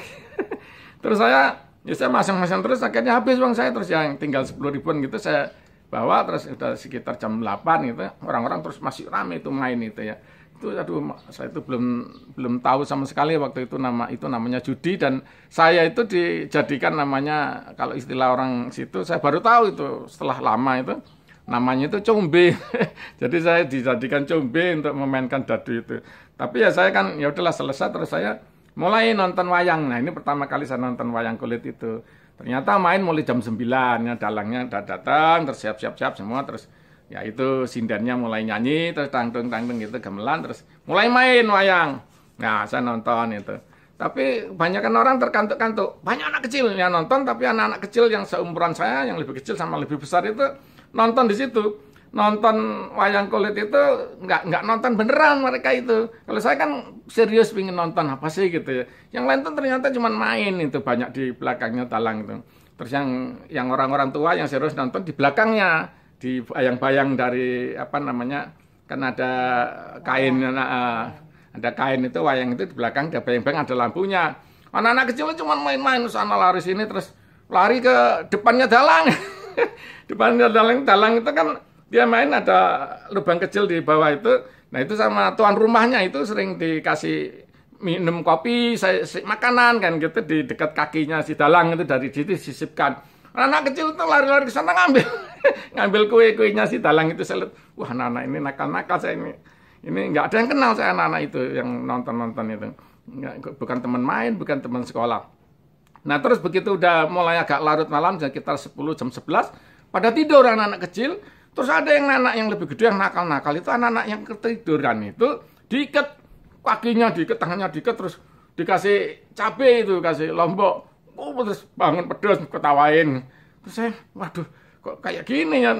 Terus saya masang-masang terus akhirnya habis uang saya, terus yang tinggal 10.000 gitu saya bawa, terus udah sekitar jam 8 gitu. Orang-orang terus masih rame itu main itu ya. Itu aduh saya itu belum tahu sama sekali waktu itu namanya judi, dan saya itu dijadikan namanya kalau istilah orang situ saya baru tahu itu setelah lama itu namanya itu combe. Jadi saya dijadikan combe untuk memainkan dadu itu. Tapi ya saya kan ya udahlah selesai, terus saya mulai nonton wayang. Nah ini pertama kali saya nonton wayang kulit itu. Ternyata main mulai jam 9 ya, dalangnya udah datang, terus siap-siap semua, terus ya itu sindennya mulai nyanyi, terus tangtung-tangtung gitu gamelan, terus mulai main wayang. Nah saya nonton itu. Tapi kebanyakan orang terkantuk-kantuk. Banyak anak kecil yang nonton, tapi anak-anak kecil yang seumuran saya, yang lebih kecil sama lebih besar itu nonton di situ. Nonton wayang kulit itu nggak nonton beneran mereka itu. Kalau saya kan serius pengen nonton apa sih gitu ya. Yang lain tuh ternyata cuma main itu, banyak di belakangnya dalang itu. Terus yang orang-orang tua yang serius nonton di belakangnya, di bayang-bayang dari apa namanya, kan ada kain, ada kain itu wayang itu di belakang ada bayang-bayang, ada lampunya. Anak-anak kecil cuma main-main sana lari sini, terus lari ke depannya dalang. Depannya dalang itu kan dia main ada lubang kecil di bawah itu. Nah itu sama tuan rumahnya itu sering dikasih minum kopi, makanan kan gitu di dekat kakinya si dalang itu, dari situ disisipkan. Anak kecil itu lari-lari ke sana ngambil kue-kuenya si dalang itu. Saya lihat, wah anak-anak ini nakal-nakal, saya ini nggak ada yang kenal saya anak-anak itu yang nonton itu. Nggak, bukan teman main, bukan teman sekolah. Nah terus begitu udah mulai agak larut malam, sekitar 10 jam 11, pada tidur anak-anak kecil. Terus ada yang anak yang lebih gede yang nakal-nakal itu, anak-anak yang ketiduran itu diikat kakinya, diikat tangannya, diikat, terus dikasih cabai itu, kasih lombok. Terus bangun pedas, ketawain. Terus saya, waduh kok kayak gini ya.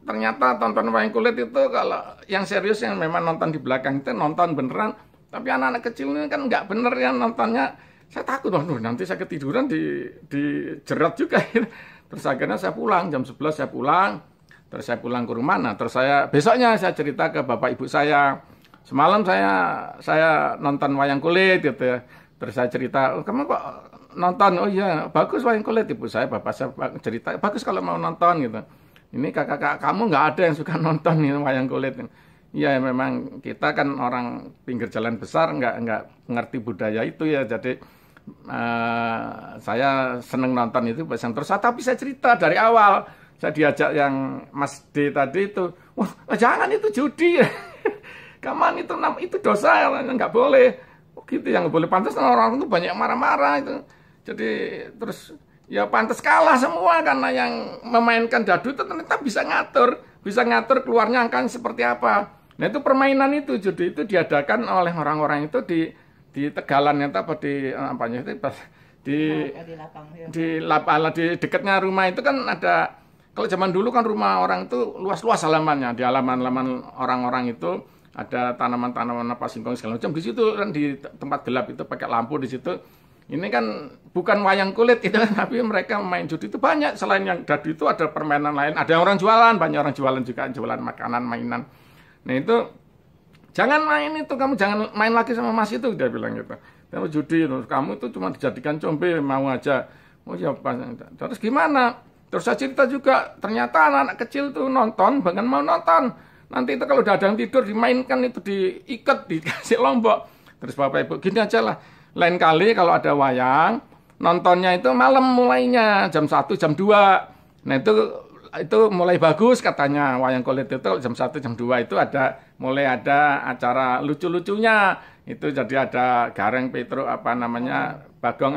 Ternyata tonton wayang kulit itu kalau yang serius yang memang nonton di belakang itu nonton beneran. Tapi anak-anak kecil ini kan nggak bener ya nontonnya. Saya takut, waduh nanti saya ketiduran dijerat juga. Terus akhirnya saya pulang, jam 11 saya pulang. Terus saya pulang ke rumah, nah terus besoknya saya cerita ke bapak ibu saya. Semalam saya nonton wayang kulit gitu ya. Terus saya cerita, oh, kamu kok nonton? Oh iya, bagus wayang kulit. Ibu saya, bapak saya cerita, bagus kalau mau nonton gitu. Ini kakak kamu nggak ada yang suka nonton ini wayang kulit. Iya memang kita kan orang pinggir jalan besar, nggak ngerti budaya itu ya. Jadi saya seneng nonton itu terus. Tapi saya cerita dari awal. Saya diajak yang Mas D tadi itu, wah jangan itu judi, kaman itu dosa, nggak boleh. Oh, gitu yang nggak boleh, pantas orang itu banyak marah-marah itu. Jadi terus ya pantas kalah semua, karena yang memainkan dadu itu ternyata bisa ngatur keluarnya angkanya seperti apa. Nah itu permainan itu, judi itu diadakan oleh orang-orang itu di Tegalan itu apa di apanya itu di dekatnya rumah itu kan ada. Kalau zaman dulu kan rumah orang itu luas-luas halamannya, di halaman-halaman orang-orang itu ada tanaman-tanaman apa singkong segala macam. Di situ kan di tempat gelap itu pakai lampu di situ. Ini kan bukan wayang kulit itu kan, tapi mereka main judi itu banyak. Selain yang dadu itu ada permainan lain, ada orang jualan, banyak orang jualan juga, jualan makanan, mainan. Nah itu jangan main itu, kamu jangan main lagi sama mas itu, dia bilang gitu. Kamu judi, kamu itu cuma dijadikan combe, mau aja. Oh ya, terus gimana? Terus saya cerita juga, ternyata anak-anak kecil tuh nonton, bahkan mau nonton. Nanti itu kalau udah ada yang tidur, dimainkan itu, diikat, dikasih lombok. Terus Bapak Ibu, gini aja lah. Lain kali kalau ada wayang, nontonnya itu malam mulainya, jam 1, jam 2. Nah itu mulai bagus katanya, wayang kulit itu jam 1, jam 2 itu mulai ada acara lucu-lucunya. Itu jadi ada Gareng Petro, apa namanya, Bagong,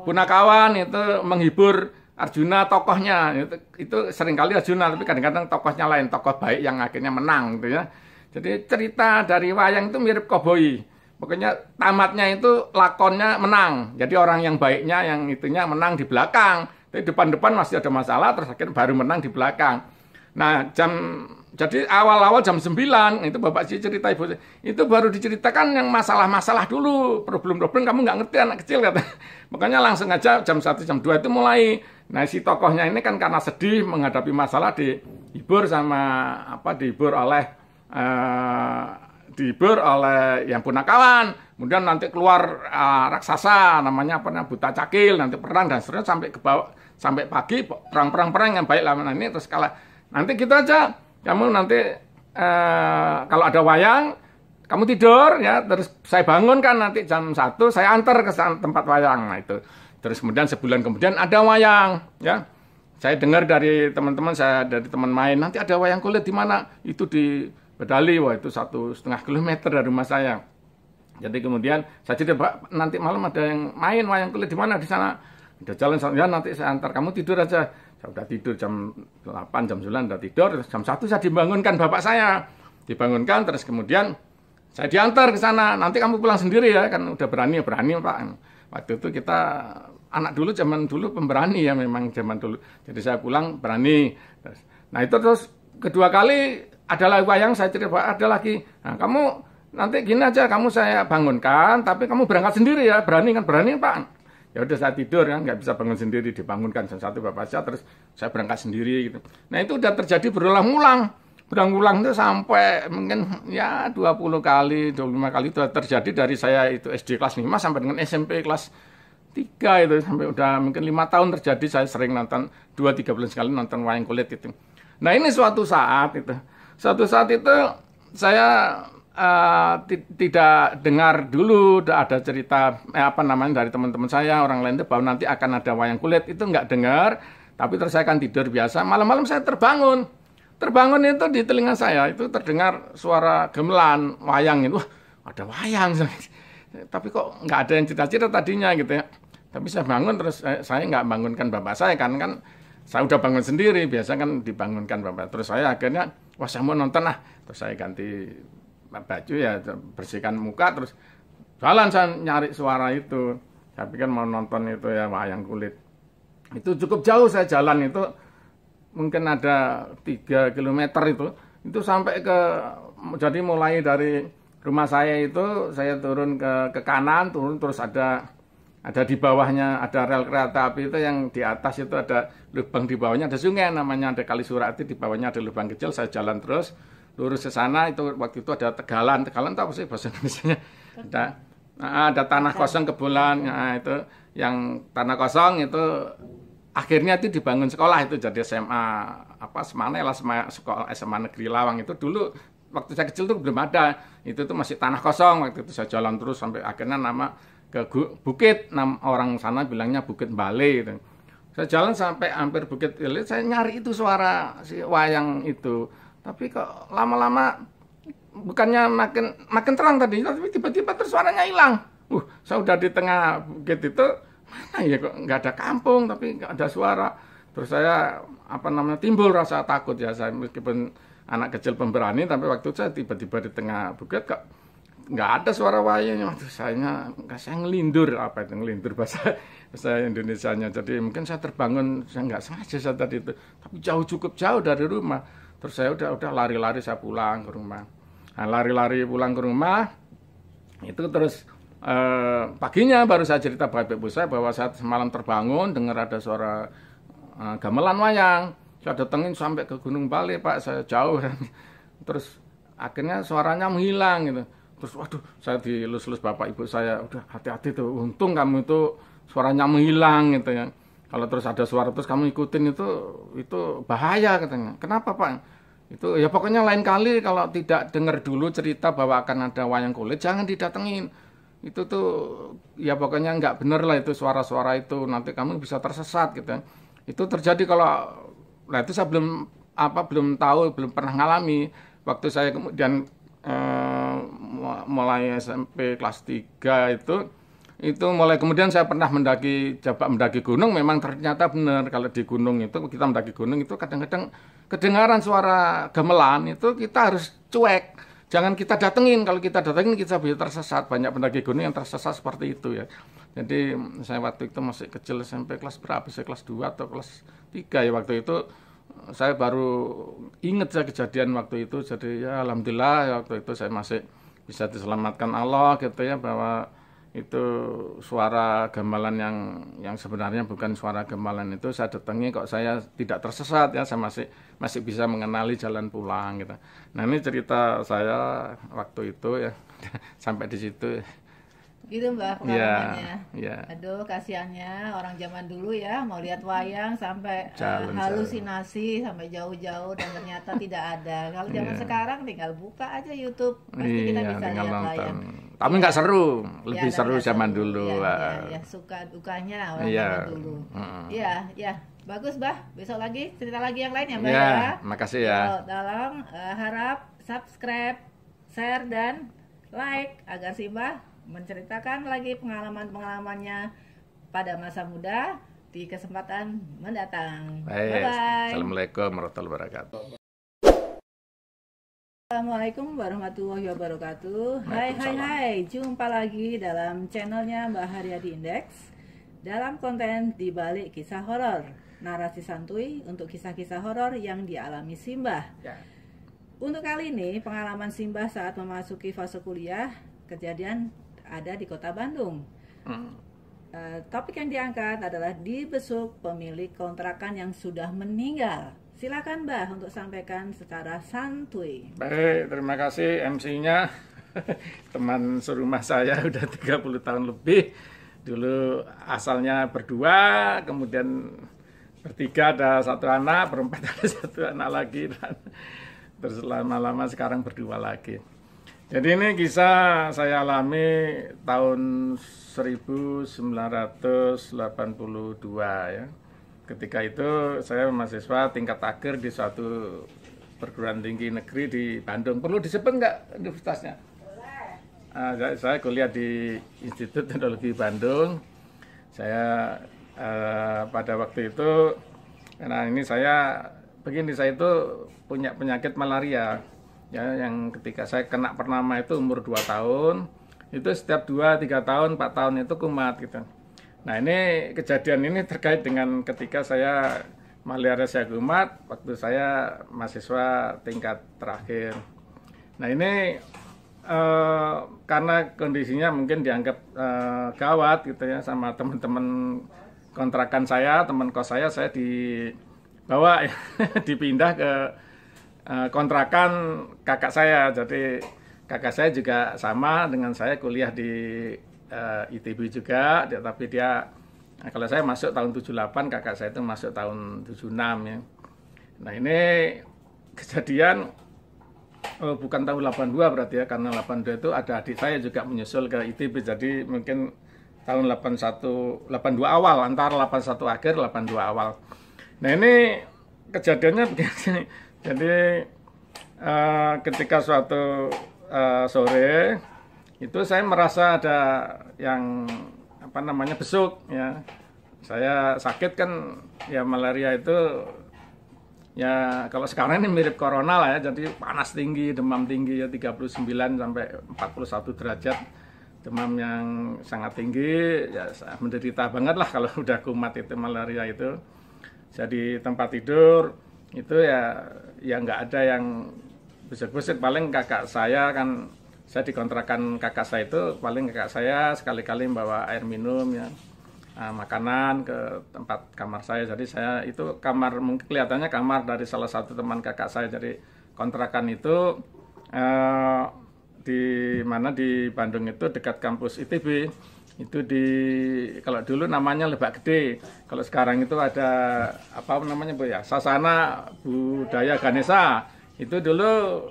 Punakawan itu menghibur Arjuna tokohnya, itu seringkali Arjuna, tapi kadang-kadang tokohnya lain, tokoh baik yang akhirnya menang gitu ya. Jadi cerita dari wayang itu mirip koboi. Pokoknya tamatnya itu lakonnya menang. Jadi orang yang baiknya, yang itunya menang di belakang. Tapi depan-depan masih ada masalah, terus akhirnya baru menang di belakang. Nah, jadi awal-awal jam 9, itu Bapak sih cerita Ibu, itu baru diceritakan yang masalah-masalah dulu, problem-problem kamu nggak ngerti anak kecil kata. Makanya langsung aja jam 1, jam 2 itu mulai. Nah, si tokohnya ini kan karena sedih menghadapi masalah dihibur oleh yang Punakawan. Kemudian nanti keluar raksasa namanya Buta Cakil, nanti perang dan seterusnya sampai ke bawah, sampai pagi perang yang baik lah ini terus kalah. Nanti gitu aja. Kamu nanti kalau ada wayang, kamu tidur ya, terus saya bangunkan nanti jam 1, saya antar ke tempat wayang. Nah itu. Terus kemudian sebulan kemudian ada wayang, ya. Saya dengar dari teman-teman saya, dari teman main, nanti ada wayang kulit di mana? Itu di Bedali, wah itu 1,5 kilometer dari rumah saya. Jadi kemudian saya cerita, Pak, nanti malam ada yang main wayang kulit di mana? Di sana. Udah jalan, ya nanti saya antar, kamu tidur aja. Saya udah tidur jam 8, jam 9 udah tidur, terus jam 1 saya dibangunkan bapak saya. Dibangunkan, terus kemudian saya diantar ke sana. Nanti kamu pulang sendiri ya, kan udah berani Pak. Waktu itu kita anak dulu, zaman dulu pemberani ya, memang zaman dulu. Jadi saya pulang berani. Nah itu terus kedua kali adalah wayang, saya cerita, Pak, ada lagi. Nah kamu nanti gini aja, kamu saya bangunkan, tapi kamu berangkat sendiri ya, berani kan? Berani Pak. Ya udah saya tidur kan, nggak bisa bangun sendiri, dibangunkan jam 1 bapak saya, terus saya berangkat sendiri gitu. Nah itu udah terjadi berulang-ulang itu sampai mungkin ya 20 kali, 25 kali itu terjadi dari saya itu SD kelas 5 sampai dengan SMP kelas 3 itu, sampai udah mungkin 5 tahun terjadi. Saya sering nonton 2-3 bulan sekali nonton wayang kulit itu. Nah ini suatu saat itu saya tidak dengar dulu ada cerita dari teman-teman saya orang lain itu bahwa nanti akan ada wayang kulit, itu nggak dengar. Tapi terus saya akan tidur biasa, malam-malam saya terbangun itu di telinga saya itu terdengar suara gamelan wayang itu. Wah, ada wayang. Tapi kok nggak ada yang cerita-cerita tadinya gitu ya. Tapi saya bangun, terus saya nggak bangunkan bapak saya kan saya udah bangun sendiri, biasa kan dibangunkan bapak. Terus saya akhirnya, wah saya mau nonton lah. Terus saya ganti baju ya, bersihkan muka, terus jalan saya nyari suara itu. Saya pikir mau nonton itu ya wayang kulit. Itu cukup jauh saya jalan itu, mungkin ada 3 kilometer itu sampai jadi mulai dari rumah saya itu, saya turun ke kanan, terus ada di bawahnya ada rel kereta api itu, yang di atas itu ada lubang, di bawahnya ada sungai namanya, ada Kali Surati, di bawahnya ada lubang kecil. Saya jalan terus lurus ke sana, itu waktu itu ada Tegalan itu apa sih bahasa Indonesianya? Ada tanah kosong Kebolan, nah itu yang tanah kosong itu akhirnya itu dibangun sekolah, itu jadi SMA sekolah SMA Negeri Lawang. Itu dulu waktu saya kecil tuh belum ada, itu tuh masih tanah kosong. Waktu itu saya jalan terus sampai akhirnya nama ke bukit, orang sana bilangnya Bukit Bale gitu. Saya jalan sampai hampir Bukit Bale, saya nyari itu suara si wayang itu, tapi kok lama-lama bukannya makin terang tadi, tapi tiba-tiba terus suaranya hilang. Saya udah di tengah bukit itu, mana ya kok nggak ada kampung tapi nggak ada suara. Terus saya timbul rasa takut ya, saya meskipun anak kecil pemberani tapi waktu saya tiba-tiba di tengah bukit kok nggak ada suara wayangnya. Waduh, saya ngelindur, apa itu ngelindur bahasa Indonesianya. Jadi mungkin saya terbangun, saya nggak sengaja saya tadi itu, tapi cukup jauh dari rumah. Terus saya udah lari-lari, saya pulang ke rumah. Nah, lari-lari pulang ke rumah itu terus paginya baru saya cerita pada ibu saya bahwa saya semalam terbangun dengar ada suara gamelan wayang. Saya datengin sampai ke Gunung Bale, Pak, saya jauh. Terus akhirnya suaranya menghilang gitu. Terus waduh, saya dilus-lus bapak ibu saya, udah hati-hati tuh, untung kamu itu suaranya menghilang gitu ya. Kalau terus ada suara terus kamu ikutin itu bahaya katanya. Kenapa, Pak? Itu ya pokoknya lain kali kalau tidak dengar dulu cerita bahwa akan ada wayang kulit jangan didatengin. Itu tuh ya pokoknya nggak bener lah itu suara-suara itu, nanti kamu bisa tersesat gitu ya. Itu terjadi kalau, nah itu saya belum tahu, belum pernah ngalami. Waktu saya kemudian mulai SMP kelas 3 itu mulai kemudian saya pernah mendaki gunung. Memang ternyata benar kalau di gunung itu kita mendaki gunung itu kadang-kadang kedengaran suara gamelan itu kita harus cuek, jangan kita datengin. Kalau kita datengin kita bisa tersesat. Banyak pendaki gunung yang tersesat seperti itu ya. Jadi saya waktu itu masih kecil, SMP kelas berapa? Saya kelas 2 atau kelas 3 ya waktu itu. Saya baru ingat saya kejadian waktu itu. Jadi ya alhamdulillah ya, waktu itu saya masih bisa diselamatkan Allah gitu ya, bahwa itu suara gamelan yang sebenarnya bukan suara gamelan itu saya datangi kok saya tidak tersesat ya, saya masih bisa mengenali jalan pulang gitu. Nah ini cerita saya waktu itu ya sampai di situ. Gitu Mbak pengalamannya. Ya. Aduh kasihannya orang zaman dulu ya, mau lihat wayang sampai halusinasi sampai jauh-jauh dan ternyata tidak ada. Kalau zaman sekarang tinggal buka aja YouTube, pasti kita bisa lihat wayang. Tapi nggak seru, lebih seru zaman dulu. Ya, suka dukanya orang zaman dulu. Iya. Bagus Mbah, besok lagi cerita lagi yang lain ya Mbak ya. Makasih ya. Tolong harap subscribe, share dan like agar si Mbah menceritakan lagi pengalaman-pengalamannya pada masa muda di kesempatan mendatang. Bye-bye. Assalamualaikum warahmatullahi wabarakatuh. Assalamualaikum warahmatullahi wabarakatuh. Hai. Jumpa lagi dalam channelnya Mbak Haryadi Index dalam konten di balik kisah horor, narasi santuy untuk kisah-kisah horor yang dialami Simbah. Untuk kali ini pengalaman Simbah saat memasuki fase kuliah, kejadian ada di kota Bandung. Topik yang diangkat adalah dibesuk pemilik kontrakan yang sudah meninggal. Silakan Mbah untuk sampaikan secara santuy. Baik, terima kasih MC-nya. Teman serumah saya udah 30 tahun lebih. Dulu asalnya berdua, kemudian bertiga ada satu anak, berempat ada satu anak lagi, dan terus lama-lama sekarang berdua lagi. Jadi ini kisah saya alami tahun 1982 ya. Ketika itu saya mahasiswa tingkat akhir di suatu perguruan tinggi negeri di Bandung. Perlu disebut nggak universitasnya? Boleh. Saya kuliah di Institut Teknologi Bandung. Saya pada waktu itu, karena ini saya itu punya penyakit malaria. Ya, yang ketika saya kena pertama itu umur 2 tahun, itu setiap 2-3 tahun, 4 tahun itu kumat gitu. Nah ini kejadian ini terkait dengan ketika saya malaria saya kumat waktu saya mahasiswa tingkat terakhir. Nah ini karena kondisinya mungkin dianggap gawat gitu ya sama teman-teman kontrakan saya, teman kos saya dibawa ya, dipindah ke kontrakan kakak saya. Jadi kakak saya juga sama dengan saya kuliah di ITB juga, tapi dia kalau saya masuk tahun 78, kakak saya itu masuk tahun 76 ya. Nah ini kejadian bukan tahun 82 berarti ya, karena 82 itu ada adik saya juga menyusul ke ITB, jadi mungkin tahun 82 awal, antara 81 akhir 82 awal. Nah ini kejadiannya begini. Jadi ketika suatu sore itu saya merasa ada yang apa namanya besuk ya. Saya sakit kan ya malaria itu ya kalau sekarang ini mirip corona lah ya, jadi panas tinggi, demam tinggi ya 39 sampai 41 derajat. Demam yang sangat tinggi, ya menderita banget lah kalau udah kumat itu malaria itu. Jadi tempat tidur itu ya nggak ada yang besar-besar, paling kakak saya kan, saya dikontrakan kakak saya itu, paling kakak saya sekali-kali bawa air minum ya, makanan ke tempat kamar saya. Jadi saya itu kamar, mungkin kelihatannya kamar dari salah satu teman kakak saya. Jadi kontrakan itu di mana di Bandung itu dekat kampus ITB. Itu kalau dulu namanya Lebak Gede, kalau sekarang itu ada apa namanya Bu ya, Sasana Budaya Ganesha. Itu dulu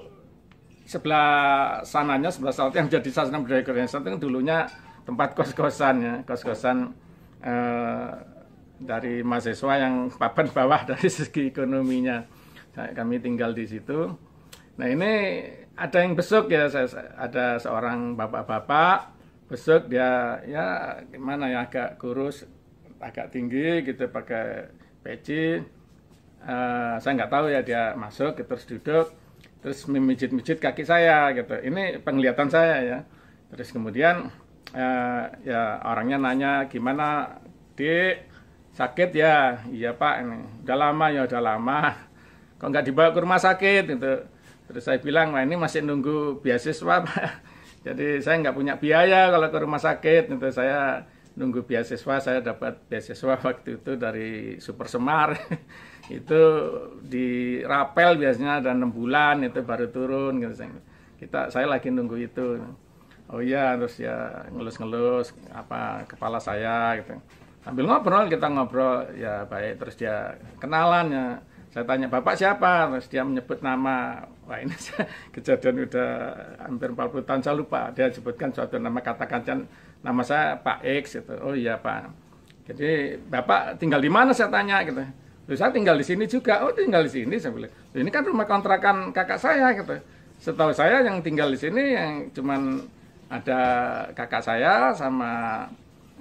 sebelah sananya, sebelah selatan yang jadi Sasana Budaya Ganesha itu dulunya tempat kos-kosan ya, kos-kosan dari mahasiswa yang papan bawah dari segi ekonominya. Kami tinggal di situ. Nah ini ada yang besuk ya, ada seorang bapak-bapak besuk, dia ya gimana ya, agak kurus, agak tinggi gitu, pakai peci. Saya nggak tahu ya, dia masuk terus duduk, terus memijit-mijit kaki saya gitu. Ini penglihatan saya ya. Terus kemudian ya orangnya nanya, gimana Dik, sakit ya? Iya Pak, ini udah lama ya, udah lama. Kok nggak dibawa ke rumah sakit gitu. Terus saya bilang, nah ini masih nunggu beasiswa Pak. Jadi saya nggak punya biaya kalau ke rumah sakit, itu saya nunggu beasiswa. Saya dapat beasiswa waktu itu dari Super Semar. Itu di Rapel biasanya ada 6 bulan itu baru turun gitu. Saya lagi nunggu itu. Oh iya, terus ya ngelus-ngelus apa kepala saya gitu. Sambil ngobrol, kita ngobrol ya baik, terus dia kenalan ya. Saya tanya, Bapak siapa? Terus dia menyebut nama. Wah ini kejadian udah hampir 40 tahun, saya lupa. Dia sebutkan suatu nama, katakan nama saya Pak X gitu. Oh iya Pak. Jadi Bapak tinggal di mana, saya tanya gitu. Terus saya tinggal di sini juga. Oh tinggal di sini, saya bilang. Ini kan rumah kontrakan kakak saya gitu. Setahu saya yang tinggal di sini yang cuman ada kakak saya sama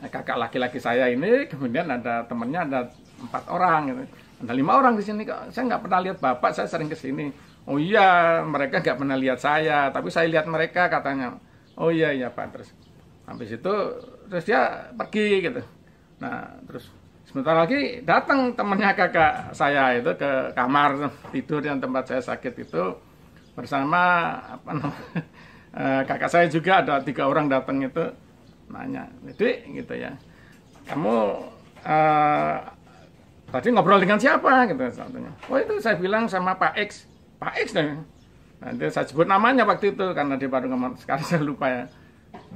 kakak laki-laki saya ini, kemudian ada temennya, ada 4 orang gitu. Ada 5 orang di sini kok. Saya nggak pernah lihat Bapak, saya sering ke sini. Oh iya, mereka nggak pernah lihat saya, tapi saya lihat mereka katanya. Oh iya Pak. Terus habis itu terus dia pergi gitu. Nah terus sebentar lagi datang temannya kakak saya itu ke kamar tidur yang tempat saya sakit itu bersama apa namanya, kakak saya juga, ada 3 orang datang itu, nanya, Dik gitu ya, kamu tadi ngobrol dengan siapa gitu satunya. Oh itu saya bilang sama Pak X. Pak X deh. Nanti saya sebut namanya waktu itu karena dia baru ngomong, sekarang saya lupa ya.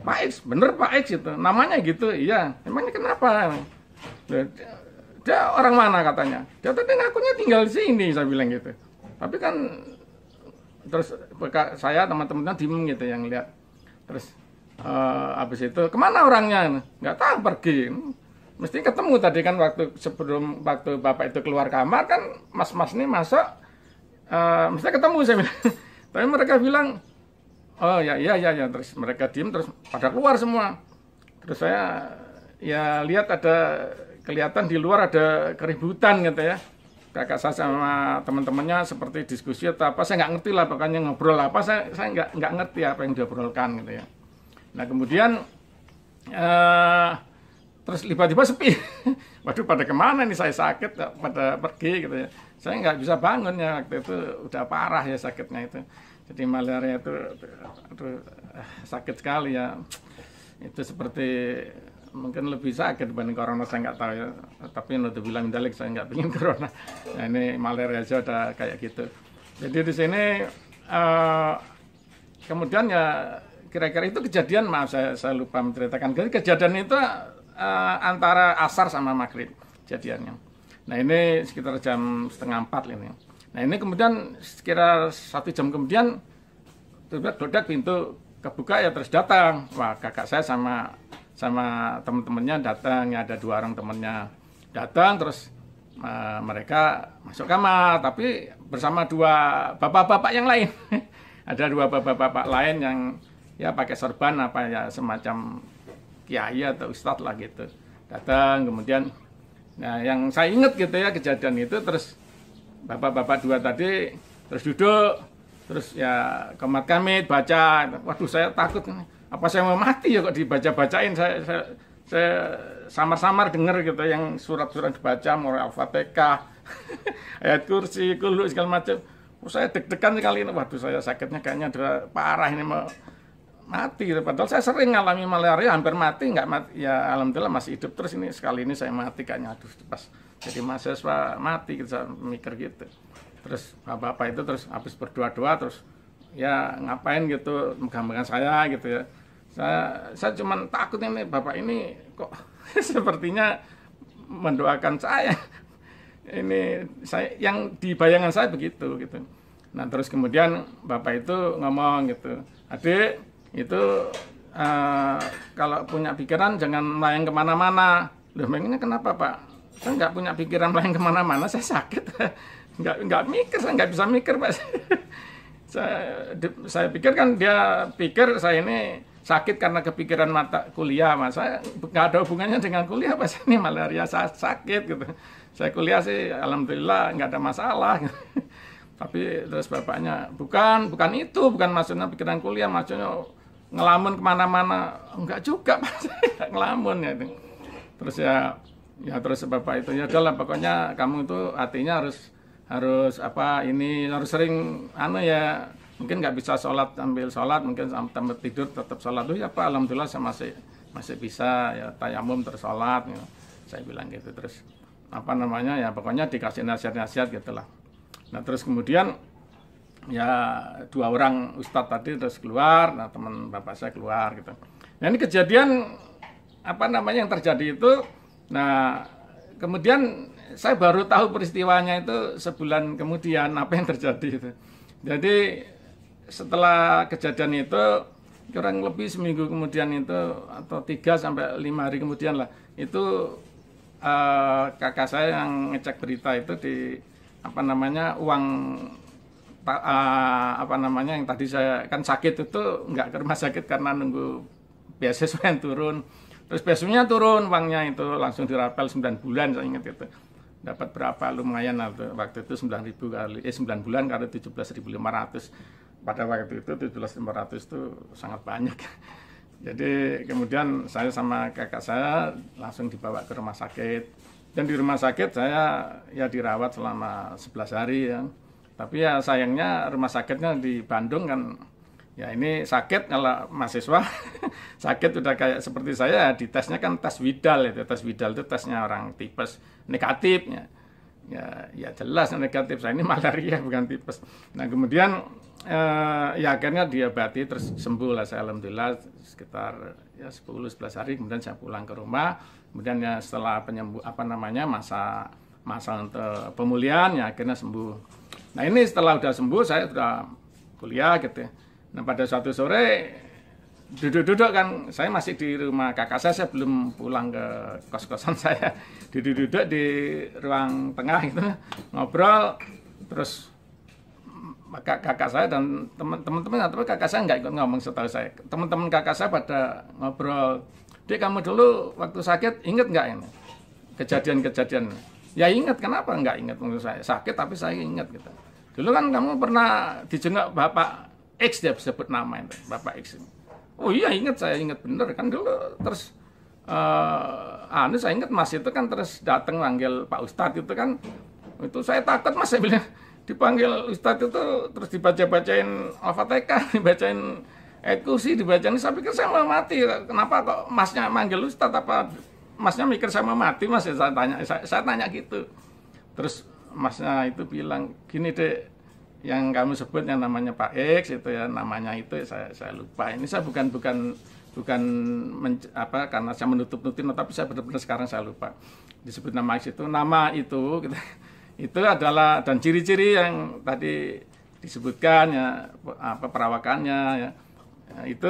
Pak X, bener Pak X itu. Namanya gitu, iya. Emangnya kenapa? Dia orang mana katanya? Dia tadi ngakunya tinggal di sini, saya bilang gitu. Tapi kan terus saya teman-temannya diem gitu yang lihat. Terus habis itu kemana orangnya? Nggak tahu, pergi. Mesti ketemu tadi kan waktu Bapak itu keluar kamar kan, mas-mas ini masuk, mesti ketemu saya bilang. Tapi mereka bilang, oh ya, terus mereka diem, terus pada keluar semua. Terus saya ya lihat ada, kelihatan di luar ada keributan gitu ya. Kakak saya sama teman-temannya seperti diskusi atau apa, saya nggak ngerti lah, pokoknya ngobrol apa, saya nggak ngerti apa yang diobrolkan gitu ya. Nah kemudian terus tiba-tiba sepi. Waduh, pada kemana nih, saya sakit, pada pergi gitu ya. Saya nggak bisa bangun ya, waktu itu udah parah ya sakitnya itu. Jadi malaria itu sakit sekali ya. Itu seperti mungkin lebih sakit dibanding corona, saya nggak tahu ya. Tapi untuk bilang dalik, saya nggak pengen corona. Nah, ini malaria aja udah kayak gitu. Jadi di sini kemudian ya kira-kira itu kejadian, maaf saya lupa menceritakan. Jadi kejadian itu antara asar sama maghrib kejadiannya. Nah ini sekitar jam 3:30 ini. Nah ini kemudian sekitar 1 jam kemudian tiba-tiba pintu kebuka ya, terus datang. Wah kakak saya sama teman-temannya datang ya, ada 2 orang temannya datang, terus mereka masuk kamar tapi bersama 2 bapak-bapak yang lain. Ada 2 bapak-bapak lain yang ya pakai sorban apa ya, semacam kiai atau ustadz lah gitu. Datang kemudian, nah yang saya ingat gitu ya kejadian itu, terus bapak-bapak dua tadi terus duduk, terus ya qomat kamit baca. Waduh, saya takut, apa saya mau mati ya kok dibaca-bacain. Saya samar-samar dengar gitu yang surat-surat dibaca, mulai Al-Fatihah, ayat kursi, kulhu segala macam. Saya deg-degan sekali ini. Waduh, saya sakitnya kayaknya udah parah ini, mau mati. Padahal saya sering ngalami malaria, hampir mati, nggak mati. Ya alhamdulillah masih hidup. Terus ini sekali ini saya mati kayaknya. Aduh, pas jadi mahasiswa mati gitu, saya mikir gitu. Terus bapak-bapak itu terus habis berdoa-doa terus ya ngapain gitu, megang-megang saya gitu ya. Saya cuma takut ini bapak ini kok sepertinya mendoakan saya. Ini saya yang di bayangan saya begitu gitu. Nah terus kemudian bapak itu ngomong gitu, adik itu kalau punya pikiran jangan melayang kemana-mana. Loh, memangnya kenapa Pak? Saya nggak punya pikiran melayang kemana-mana, saya sakit. nggak mikir, saya nggak bisa mikir Pak. Saya pikir kan dia pikir saya ini sakit karena kepikiran mata kuliah, Mas. Saya nggak ada hubungannya dengan kuliah, Mas. Ini malaria, saya sakit gitu. Saya kuliah sih, alhamdulillah nggak ada masalah. Tapi terus bapaknya, bukan itu, bukan maksudnya pikiran kuliah, maksudnya ngelamun kemana-mana. Enggak juga, Mas. Nggak ngelamun ya. Terus ya terus bapak itu ya udahlah, pokoknya kamu itu hatinya harus apa ini harus sering ya. Mungkin nggak bisa sholat ambil sholat, mungkin sampai tidur tetap sholat dulu ya Pak. Alhamdulillah saya masih bisa ya tayamum terus sholat ya. Saya bilang gitu, terus apa namanya ya pokoknya dikasih nasihat-nasihat gitulah. Nah terus kemudian ya 2 orang ustadz tadi terus keluar, nah teman bapak saya keluar gitu. Nah ini kejadian apa namanya yang terjadi itu, nah kemudian saya baru tahu peristiwanya itu sebulan kemudian apa yang terjadi itu. Jadi setelah kejadian itu kurang lebih seminggu kemudian itu atau 3 sampai 5 hari kemudian lah itu kakak saya yang ngecek berita itu di apa namanya uang apa namanya yang tadi saya kan sakit itu nggak ke rumah sakit karena nunggu beasiswa yang turun, terus beasiswanya turun uangnya itu langsung dirapel 9 bulan saya ingat itu. Dapat berapa lumayan waktu itu 9.000 kali 9 bulan kali 17.500. Pada waktu itu 17.500 itu sangat banyak. Jadi kemudian saya sama kakak saya langsung dibawa ke rumah sakit. Dan di rumah sakit saya ya dirawat selama 11 hari ya. Tapi ya sayangnya rumah sakitnya di Bandung kan ya ini sakit kalau mahasiswa sakit udah kayak seperti saya di tesnya kan tes Widal itu. Tes Widal itu tesnya orang tipes negatifnya. Ya jelas negatif, saya ini malaria bukan tipes. Nah kemudian ya akhirnya diobati terus sembuh lah saya alhamdulillah sekitar ya 10-11 hari kemudian saya pulang ke rumah. Kemudian ya setelah masa untuk pemulihan ya akhirnya sembuh. Nah ini setelah udah sembuh saya udah kuliah gitu. Nah pada suatu sore duduk-duduk kan saya masih di rumah kakak saya belum pulang ke kos-kosan saya. Duduk-duduk di ruang tengah itu ngobrol terus kakak saya dan teman-teman atau kakak saya nggak ikut ngomong setahu saya. Teman-teman kakak saya pada ngobrol. Dek, kamu dulu waktu sakit inget nggak ini kejadian-kejadian? Ya inget, kenapa nggak inget? Menurut saya sakit tapi saya inget gitu. Dulu kan kamu pernah dijenguk Bapak X, dia sebut nama itu, Bapak X. Oh iya inget, saya inget bener kan dulu. Terus saya inget Mas itu kan terus datang manggil Pak Ustadz itu kan. Itu saya takut Mas, saya bilang dipanggil Ustadz itu terus dibaca-bacain Al-Fatihah, dibacain ayat kursi, dibacain. Saya pikir saya mau mati. Kenapa kok Masnya manggil Ustadz, apa Masnya mikir saya mau mati Mas? Saya tanya gitu. Terus Masnya itu bilang gini dek, yang kamu sebut yang namanya Pak X itu ya namanya itu saya lupa. Ini saya bukan karena saya menutup-nutupin, tapi saya benar-benar sekarang saya lupa. Disebut nama X itu, nama itu gitu. Itu adalah dan ciri-ciri yang tadi disebutkan ya perawakannya ya. Itu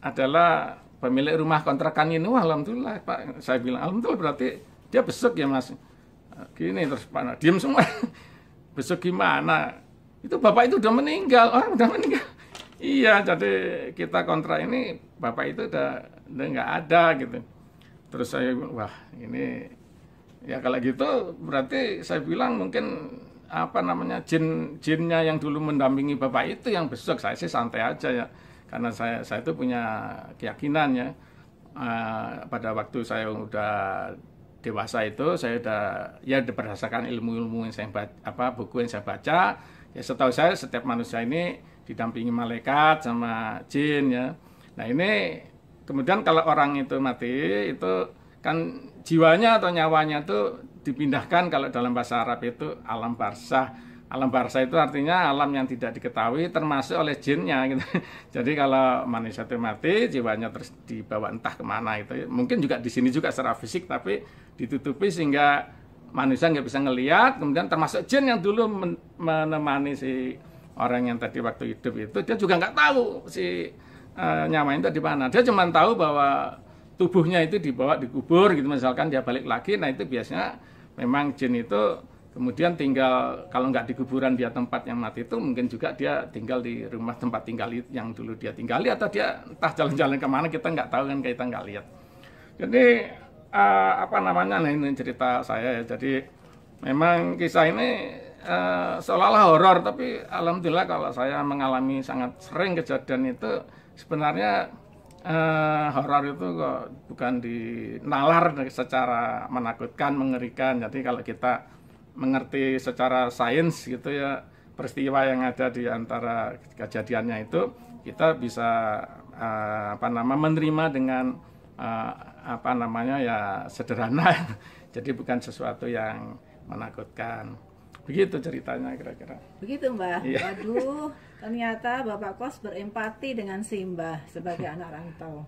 adalah pemilik rumah kontrakan ini. Wah, alhamdulillah Pak, saya bilang alhamdulillah berarti dia besok ya Mas. Gini terus Pak, diam semua. Besok gimana? Itu bapak itu udah meninggal, orang udah meninggal. Iya, jadi kita kontrak ini bapak itu udah udah nggak ada gitu. Terus saya, wah ini ya kalau gitu berarti saya bilang mungkin apa namanya jinnya yang dulu mendampingi bapak itu yang besok. Saya sih santai aja ya, karena saya itu punya keyakinan ya, pada waktu saya udah dewasa itu saya udah ya berdasarkan ilmu-ilmu yang saya baca, buku yang saya baca ya, setahu saya setiap manusia ini didampingi malaikat sama jin ya. Nah ini kemudian kalau orang itu mati itu kan jiwanya atau nyawanya itu dipindahkan, kalau dalam bahasa Arab itu alam barzah. Alam barzah itu artinya alam yang tidak diketahui termasuk oleh jinnya gitu. Jadi kalau manusia itu mati, jiwanya terus dibawa entah kemana itu. Mungkin juga di sini juga secara fisik tapi ditutupi sehingga manusia nggak bisa ngelihat. Kemudian termasuk jin yang dulu menemani si orang yang tadi waktu hidup itu, dia juga nggak tahu si nyawanya itu di mana. Dia cuma tahu bahwa tubuhnya itu dibawa dikubur gitu, misalkan dia balik lagi. Nah itu biasanya memang jin itu kemudian tinggal, kalau nggak di kuburan dia tempat yang mati itu, mungkin juga dia tinggal di rumah tempat tinggal yang dulu dia tinggali, atau dia entah jalan-jalan kemana, kita nggak tahu kan, kita nggak lihat. Jadi apa namanya, nah ini cerita saya ya. Jadi memang kisah ini seolah-olah horor, tapi alhamdulillah kalau saya mengalami sangat sering kejadian itu, sebenarnya horor itu kok bukan dinalar secara menakutkan, mengerikan. Jadi kalau kita mengerti secara sains gitu ya, peristiwa yang ada di antara kejadiannya itu, kita bisa menerima dengan apa namanya ya sederhana. Jadi bukan sesuatu yang menakutkan. Begitu ceritanya kira-kira. Begitu Mbah. Iya. Waduh, ternyata Bapak Kos berempati dengan si Mbah sebagai anak rantau.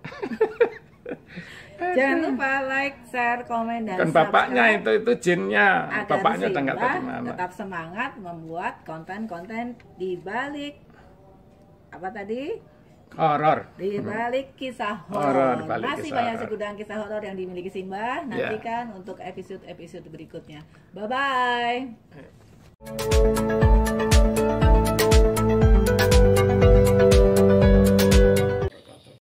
Jangan lupa like, share, komen, dan Kan bapaknya itu jinnya. agar Bapaknya si udah nggak tahu Mbah di mana. tetap semangat membuat konten-konten di balik apa tadi? Horor. Di balik kisah Horor, horor. di balik Masih kisah banyak horor. segudang kisah horor yang dimiliki Simbah. Nantikan untuk episode-episode berikutnya. Bye bye.